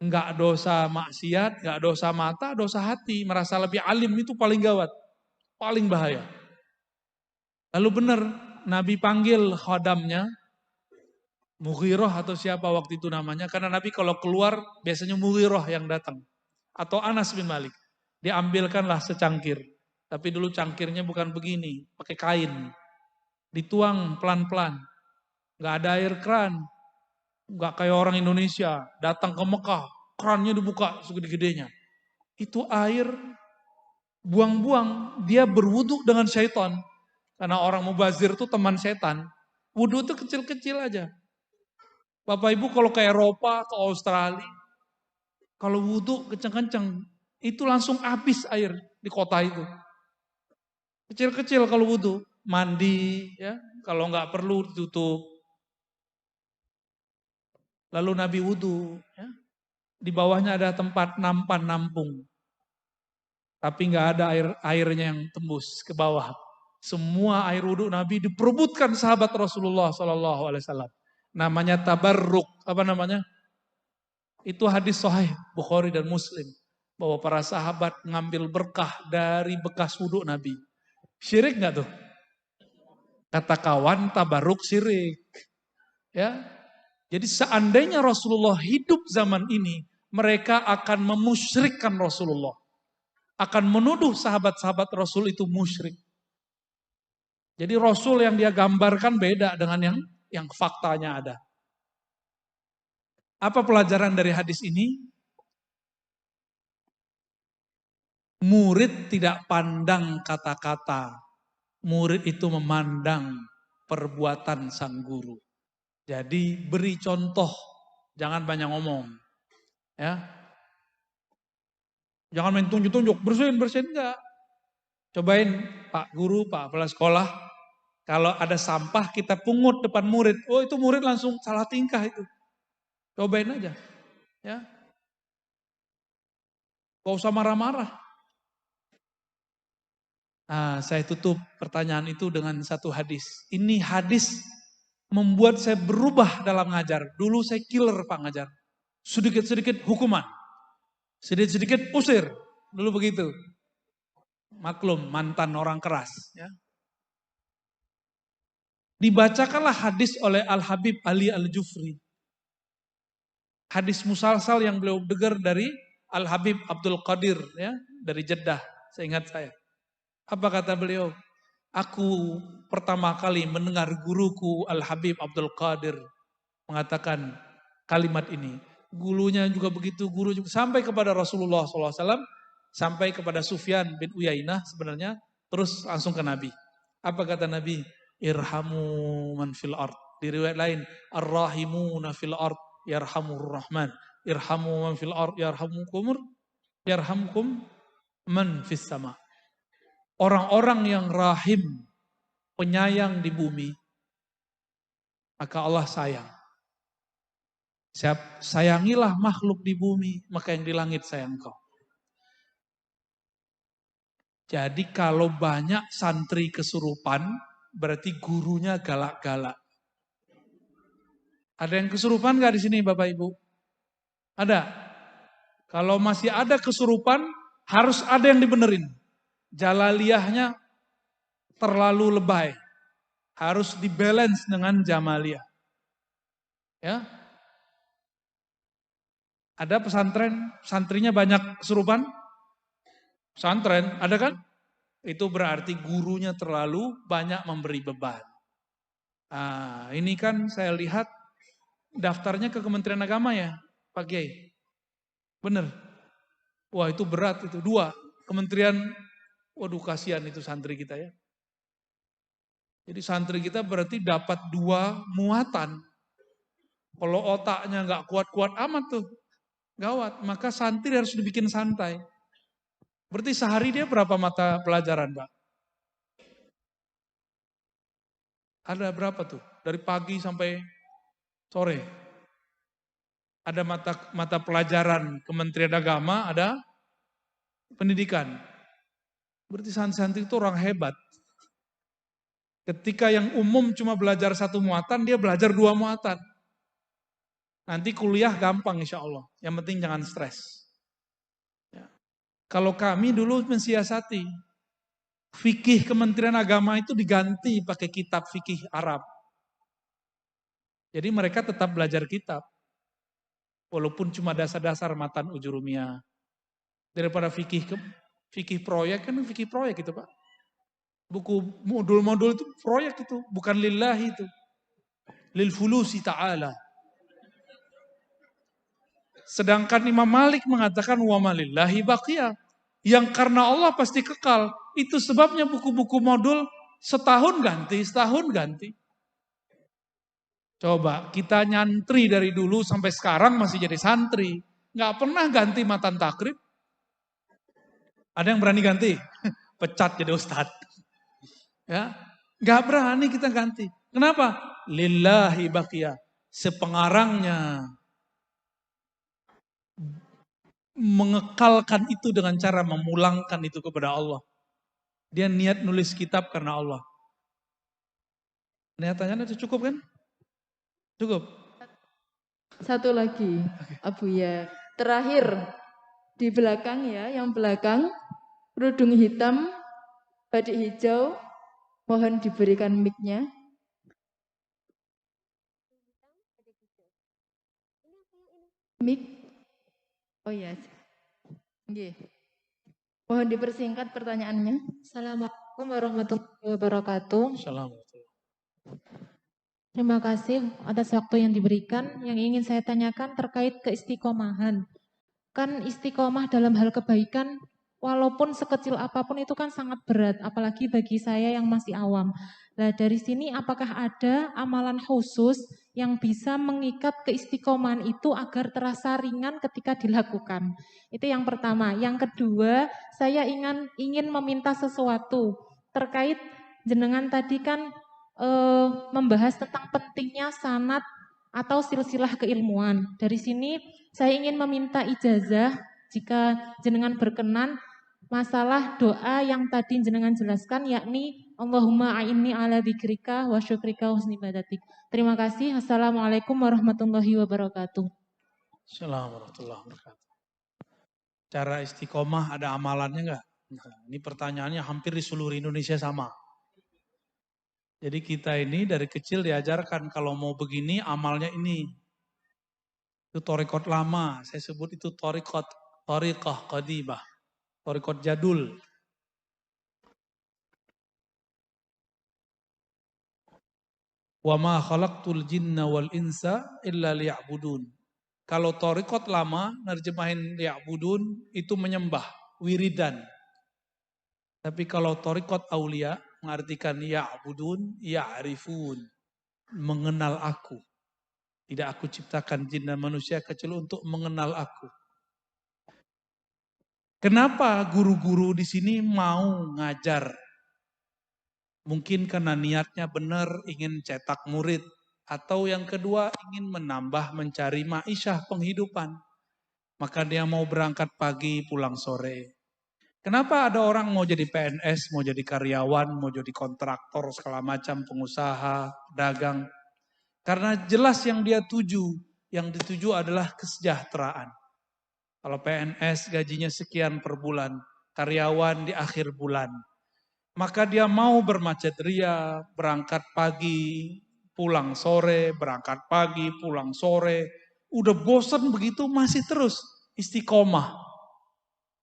Enggak dosa maksiat, enggak dosa mata, dosa hati. Merasa lebih alim itu paling gawat, paling bahaya. Lalu benar, Nabi panggil khodamnya, Mughirah atau siapa waktu itu namanya. Karena Nabi kalau keluar biasanya Mughirah yang datang. Atau Anas bin Malik. Diambilkanlah secangkir. Tapi dulu cangkirnya bukan begini, pakai kain. Dituang pelan-pelan. Enggak ada air keran. Enggak kayak orang Indonesia, datang ke Mekah, kerannya dibuka segede-gedenya. Itu air buang-buang, dia berwudu dengan syaitan. Karena orang mubazir itu teman setan. Wudu itu kecil-kecil aja. Bapak Ibu kalau ke Eropa, ke Australia, kalau wudu kenceng-kenceng, itu langsung habis air di kota itu. Kecil-kecil kalau wudu, mandi, ya, kalau nggak perlu ditutup. Lalu Nabi wudu, ya. Di bawahnya ada tempat nampan nampung. Tapi nggak ada airnya yang tembus ke bawah. Semua air wudhu Nabi diperebutkan sahabat Rasulullah SAW. Namanya tabarruk. Apa namanya? Itu hadis sahih Bukhari dan Muslim. Bahwa para sahabat ngambil berkah dari bekas wudhu Nabi. Syirik nggak tuh? Kata kawan tabarruk syirik. Ya. Jadi seandainya Rasulullah hidup zaman ini, mereka akan memusyrikkan Rasulullah. Akan menuduh sahabat-sahabat Rasul itu musyrik. Jadi Rasul yang dia gambarkan beda dengan yang faktanya ada. Apa pelajaran dari hadis ini? Murid tidak pandang kata-kata. Murid itu memandang perbuatan sang guru. Jadi beri contoh, jangan banyak ngomong. Ya. Jangan main tunjuk-tunjuk, bersihin enggak. Cobain Pak Guru, Pak Kepala Sekolah, kalau ada sampah kita pungut depan murid, oh itu murid langsung salah tingkah itu. Cobain aja, ya. Gak usah marah-marah. Nah, saya tutup pertanyaan itu dengan satu hadis. Ini hadis membuat saya berubah dalam ngajar. Dulu saya killer Pak ngajar. Sedikit-sedikit hukuman. Sedikit-sedikit usir. Dulu begitu. Maklum, mantan orang keras. Ya. Dibacakanlah hadis oleh Al-Habib Ali Al-Jufri. Hadis musalsal yang beliau dengar dari Al-Habib Abdul Qadir. Ya, dari Jeddah, seingat saya. Apa kata beliau? Aku pertama kali mendengar guruku Al-Habib Abdul Qadir mengatakan kalimat ini. Gurunya juga begitu, guru juga sampai kepada Rasulullah SAW, sampai kepada Sufyan bin Uyainah sebenarnya, terus langsung ke Nabi. Apa kata Nabi? Irhamu man fil ard. Di riwayat lain, Ar-rahimuna fil ard yarhamur rahman. Irhamu man fil ard yarhamkum man fis sama. Orang-orang yang rahim, penyayang di bumi, maka Allah sayang. Sayangilah makhluk di bumi, maka yang di langit sayang kau. Jadi kalau banyak santri kesurupan, berarti gurunya galak-galak. Ada yang kesurupan gak di sini Bapak Ibu? Ada. Kalau masih ada kesurupan, harus ada yang dibenerin. Jalaliyahnya terlalu lebay. Harus dibalance dengan jamaliyah. Ya. Ada pesantren, santrinya banyak kesurupan? Pesantren, ada kan? Itu berarti gurunya terlalu banyak memberi beban. Nah, ini kan saya lihat daftarnya ke Kementerian Agama ya, Pak Kiai. Bener. Wah itu berat itu. 2, Kementerian, waduh kasihan itu santri kita ya. Jadi santri kita berarti dapat 2 muatan. Kalau otaknya nggak kuat-kuat amat tuh, gawat. Maka santri harus dibikin santai. Berarti sehari dia berapa mata pelajaran, Pak? Ada berapa tuh? Dari pagi sampai sore. Ada mata pelajaran Kementerian Agama, ada pendidikan. Berarti santri-santri itu orang hebat. Ketika yang umum cuma belajar satu muatan, dia belajar dua muatan. Nanti kuliah gampang insya Allah. Yang penting jangan stres. Ya. Kalau kami dulu mensiasati, fikih Kementerian Agama itu diganti pakai kitab fikih Arab. Jadi mereka tetap belajar kitab. Walaupun cuma dasar-dasar matan ujurumiyah. Daripada fikih proyek, kan fikih proyek itu Pak. Buku modul-modul itu proyek itu, bukan lillahi itu. Lil fulusi ta'ala. Sedangkan Imam Malik mengatakan wa malillahi baqiyah. Yang karena Allah pasti kekal. Itu sebabnya buku-buku modul setahun ganti. Coba kita nyantri dari dulu sampai sekarang masih jadi santri. Nggak pernah ganti matan takrib. Ada yang berani ganti? Pecat jadi ustadz. Ya, nggak berani kita ganti. Kenapa? Lillahi baqiyah. Sepengarangnya mengekalkan itu dengan cara memulangkan itu kepada Allah. Dia niat nulis kitab karena Allah. Niatannya itu cukup kan? Cukup. Satu lagi, Abuya. Terakhir, di belakang ya, yang belakang, kerudung hitam, badik hijau, mohon diberikan mic-nya. Mic. Oh iya. Nggih. Mohon dipersingkat pertanyaannya. Assalamualaikum warahmatullahi wabarakatuh. Assalamualaikum. Terima kasih atas waktu yang diberikan. Yang ingin saya tanyakan terkait keistiqomahan. Kan istiqomah dalam hal kebaikan, walaupun sekecil apapun itu kan sangat berat, apalagi bagi saya yang masih awam. Nah dari sini apakah ada amalan khusus yang bisa mengikat keistiqomahan itu agar terasa ringan ketika dilakukan? Itu yang pertama. Yang kedua, saya ingin meminta sesuatu terkait jenengan tadi kan membahas tentang pentingnya sanad atau silsilah keilmuan. Dari sini saya ingin meminta ijazah jika jenengan berkenan masalah doa yang tadi jenengan jelaskan, yakni Allahumma a'inni ala dzikrika wa syukrika wa husni ibadatik. Terima kasih. Assalamualaikum warahmatullahi wabarakatuh. Assalamualaikum warahmatullahi wabarakatuh. Cara istiqomah ada amalannya enggak? Nah, ini pertanyaannya hampir di seluruh Indonesia sama. Jadi kita ini dari kecil diajarkan kalau mau begini amalnya ini. Itu thariqat lama, saya sebut itu thariqah qadimah, thariqat jadul. Wa ma khalaqtul jinna wal insa illa liya'budun. Kalau thariqat lama, nerjemahin liya'budun itu menyembah, wiridan. Tapi kalau thariqat aulia mengartikan ya'budun, ya'rifun, mengenal aku. Tidak aku ciptakan jin dan manusia kecuali untuk mengenal aku. Kenapa guru-guru di sini mau ngajar? Mungkin karena niatnya benar ingin cetak murid. Atau yang kedua ingin menambah mencari ma'isyah penghidupan. Maka dia mau berangkat pagi pulang sore. Kenapa ada orang mau jadi PNS, mau jadi karyawan, mau jadi kontraktor, segala macam, pengusaha, dagang. Karena jelas yang dia tuju, yang dituju adalah kesejahteraan. Kalau PNS gajinya sekian per bulan, karyawan di akhir bulan. Maka dia mau bermacet ria, berangkat pagi, pulang sore, berangkat pagi, pulang sore. Udah bosan begitu masih terus istiqomah.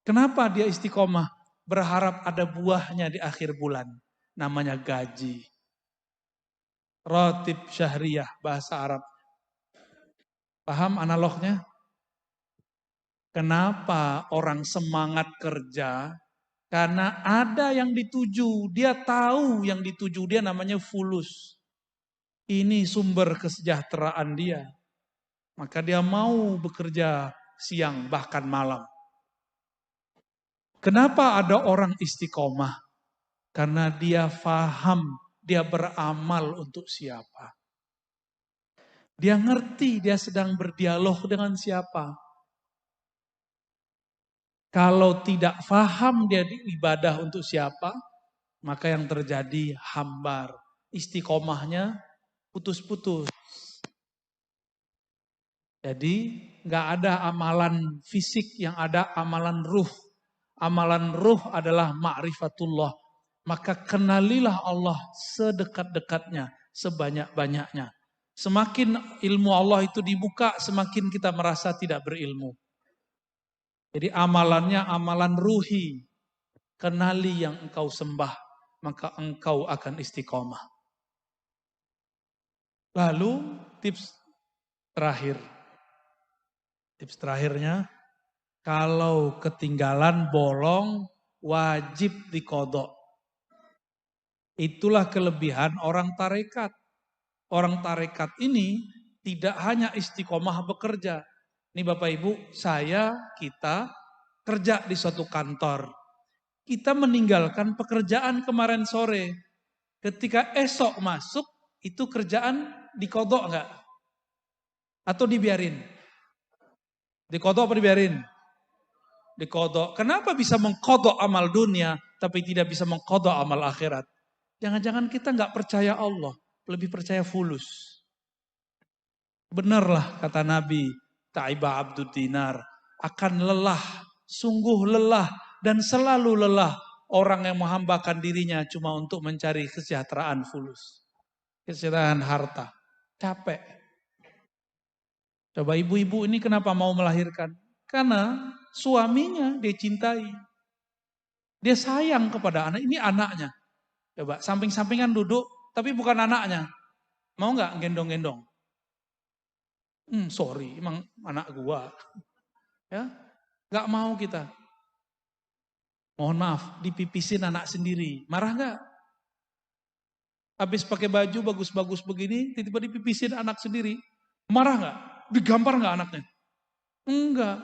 Kenapa dia istiqomah? Berharap ada buahnya di akhir bulan. Namanya gaji. Ratib syahriyah, bahasa Arab. Paham analognya? Kenapa orang semangat kerja? Karena ada yang dituju. Dia tahu yang dituju dia namanya fulus. Ini sumber kesejahteraan dia. Maka dia mau bekerja siang bahkan malam. Kenapa ada orang istiqomah? Karena dia faham, dia beramal untuk siapa. Dia ngerti dia sedang berdialog dengan siapa. Kalau tidak paham dia ibadah untuk siapa, maka yang terjadi hambar. Istiqomahnya putus-putus. Jadi nggak ada amalan fisik, yang ada amalan ruh. Amalan ruh adalah ma'rifatullah. Maka kenalilah Allah sedekat-dekatnya, sebanyak-banyaknya. Semakin ilmu Allah itu dibuka, semakin kita merasa tidak berilmu. Jadi amalannya amalan ruhi. Kenali yang engkau sembah, maka engkau akan istiqomah. Lalu tips terakhir. Tips terakhirnya, kalau ketinggalan bolong, wajib dikodok. Itulah kelebihan orang tarekat. Orang tarekat ini tidak hanya istiqomah bekerja. Ini Bapak Ibu, kita kerja di suatu kantor. Kita meninggalkan pekerjaan kemarin sore. Ketika esok masuk, itu kerjaan dikodok enggak? Atau dibiarin? Dikodok apa dibiarin? Dikodok. Kenapa bisa mengkodok amal dunia, tapi tidak bisa mengkodok amal akhirat? Jangan-jangan kita enggak percaya Allah. Lebih percaya fulus. Benarlah kata Nabi, Ta'iba Abdud Dinar, akan lelah, sungguh lelah dan selalu lelah orang yang menghambakan dirinya cuma untuk mencari kesejahteraan fulus. Kesejahteraan harta. Capek. Coba ibu-ibu ini kenapa mau melahirkan? Karena suaminya dia cintai. Dia sayang kepada anak, ini anaknya. Coba samping-sampingan duduk, tapi bukan anaknya. Mau nggak gendong-gendong? Sorry, emang anak gua. Ya, nggak mau kita. Mohon maaf, dipipisin anak sendiri. Marah nggak? Habis pakai baju bagus-bagus begini, tiba-tiba dipipisin anak sendiri. Marah nggak? Digampar nggak anaknya? Enggak.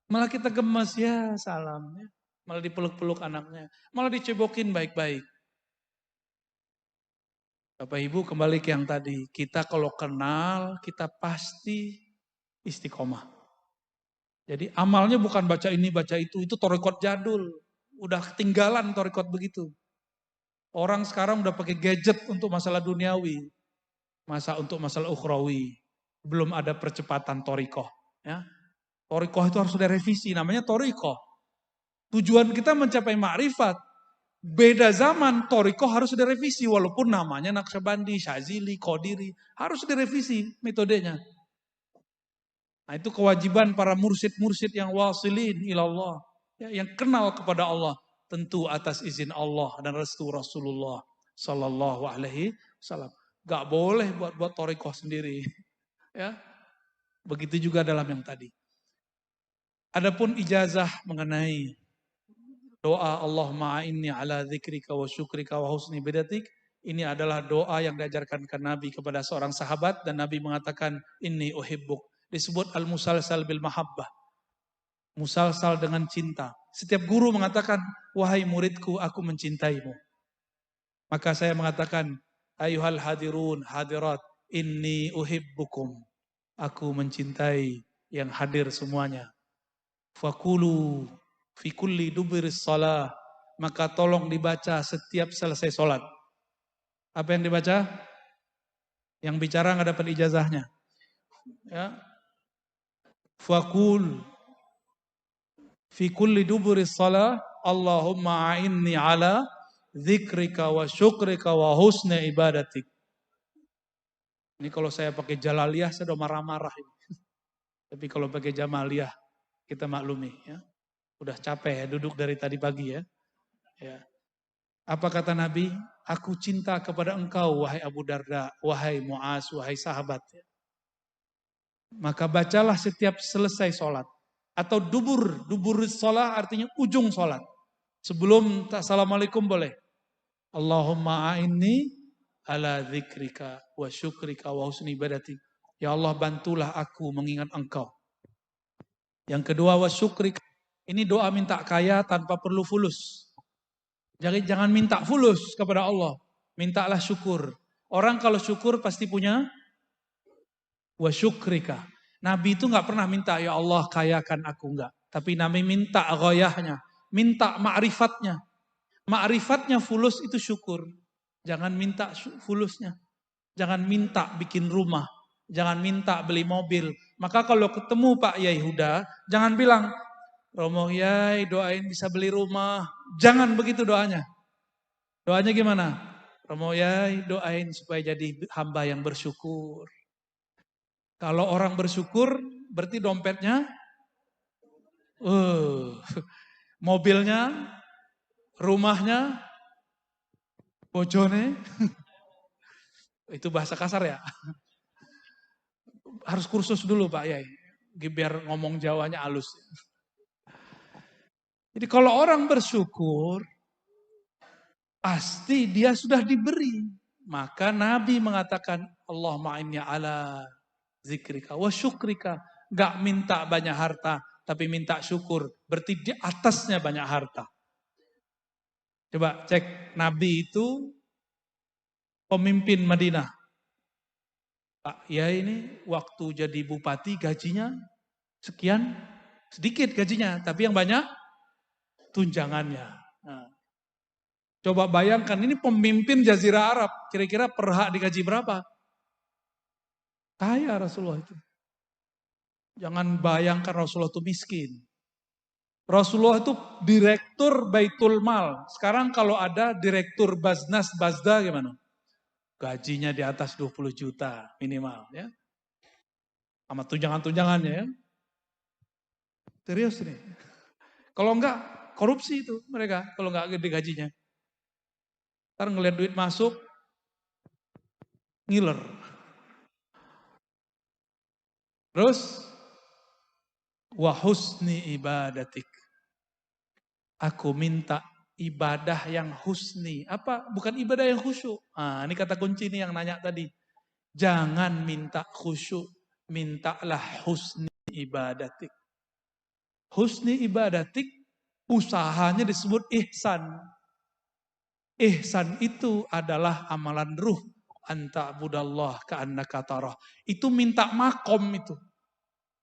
Malah kita gemes, ya salam. Ya. Malah dipeluk-peluk anaknya. Malah dicebokin baik-baik. Bapak Ibu kembali ke yang tadi. Kita kalau kenal, kita pasti istiqomah. Jadi amalnya bukan baca ini, baca itu thariqat jadul. Udah ketinggalan thariqat begitu. Orang sekarang udah pakai gadget untuk masalah duniawi. Untuk masalah ukhrawi. Belum ada percepatan thariqah. Ya. Thariqah itu harus ada revisi, namanya thariqah. Tujuan kita mencapai ma'rifat. Beda zaman, thariqah harus direvisi. Walaupun namanya Naqsyabandi, Syazili, Qadiri. Harus direvisi metodenya. Nah itu kewajiban para mursyid-mursyid yang wasilin ilallah. Ya, yang kenal kepada Allah. Tentu atas izin Allah dan restu Rasulullah Sallallahu Alaihi Wasallam. Gak boleh buat thariqah sendiri. Ya, begitu juga dalam yang tadi. Adapun ijazah mengenai doa Allahumma a'inni ala dzikrika wa syukrika wa husni ibadatik. Ini adalah doa yang diajarkan ke Nabi kepada seorang sahabat. Dan Nabi mengatakan, inni uhibbuk. Disebut al-musalsal bil mahabbah. Musalsal dengan cinta. Setiap guru mengatakan, wahai muridku, aku mencintaimu. Maka saya mengatakan, ayuhal hadirun hadirat, inni uhibbukum. Aku mencintai yang hadir semuanya. Fakulu fi kulli dubiris salah, maka tolong dibaca setiap selesai sholat. Apa yang dibaca? Yang bicara nggak dapat ijazahnya. Ya. Fakul fi kulli dubiris salah, Allahumma a'inni ala dzikrika wa syukrika wa husni ibadatik. Ini kalau saya pakai Jalaliyah saya udah marah-marah ini. Tapi kalau pakai Jamaliyah kita maklumi ya. Udah capek ya duduk dari tadi pagi ya. Ya. Apa kata Nabi? Aku cinta kepada engkau wahai Abu Darda, wahai Mu'az, wahai sahabat. Ya. Maka bacalah setiap selesai sholat. Atau dubur sholat artinya ujung sholat. Sebelum assalamualaikum boleh. Allahumma a'inni ala dzikrika wa syukrika wa husni ibadatik. Ya Allah bantulah aku mengingat engkau. Yang kedua wa syukrika. Ini doa minta kaya tanpa perlu fulus. Jadi jangan minta fulus kepada Allah. Mintalah syukur. Orang kalau syukur pasti punya wa syukrika. Nabi itu nggak pernah minta, ya Allah kayakan aku, enggak. Tapi Nabi minta ghayahnya, minta ma'rifatnya. Ma'rifatnya fulus itu syukur. Jangan minta fulusnya. Jangan minta bikin rumah. Jangan minta beli mobil. Maka kalau ketemu Pak Yai Huda, jangan bilang, Romo Yai doain bisa beli rumah. Jangan begitu doanya. Doanya gimana? Romo Yai doain supaya jadi hamba yang bersyukur. Kalau orang bersyukur, berarti dompetnya, mobilnya, rumahnya, bojone, itu bahasa kasar ya. Harus kursus dulu Pak Yai, biar ngomong Jawanya halus. Jadi kalau orang bersyukur, pasti dia sudah diberi. Maka Nabi mengatakan, Allahumma inni ala zikrika wa syukrika. Gak minta banyak harta, tapi minta syukur. Berarti di atasnya banyak harta. Coba cek, Nabi itu pemimpin Madinah. Pak Yai ini waktu jadi bupati gajinya sekian, sedikit gajinya. Tapi yang banyak tunjangannya. Nah, coba bayangkan, ini pemimpin Jazirah Arab. Kira-kira per hak digaji berapa? Kaya Rasulullah itu. Jangan bayangkan Rasulullah itu miskin. Rasulullah itu direktur Baitul Mal. Sekarang kalau ada direktur Baznas, Bazda gimana? Gajinya di atas 20 juta minimal ya. Sama tunjangan-tunjangannya ya. Serius nih. Kalau enggak korupsi itu mereka kalau enggak gede gajinya. Ntar ngeliat duit masuk, ngiler. Terus, wa husni ibadatik. Aku minta ibadah yang husni. Apa? Bukan ibadah yang khusyuk. Nah, ini kata kunci nih yang nanya tadi. Jangan minta khusyuk, mintalah husni ibadatik. Husni ibadatik, usahanya disebut ihsan. Ihsan itu adalah amalan ruh. Anta budallah ka'annaka tarah. Itu minta makom itu.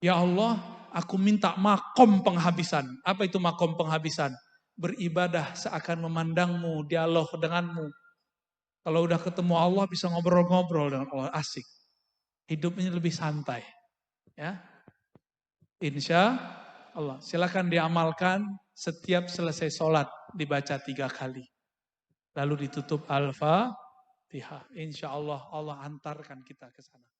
Ya Allah, aku minta makom penghabisan. Apa itu makom penghabisan? Beribadah seakan memandangmu, dialog denganmu. Kalau udah ketemu Allah bisa ngobrol-ngobrol dengan Allah, asik. Hidupnya lebih santai. Ya, Insya Allah. Silakan diamalkan setiap selesai sholat dibaca 3 kali. Lalu ditutup Al-Fatihah. Insya Allah Allah antarkan kita ke sana.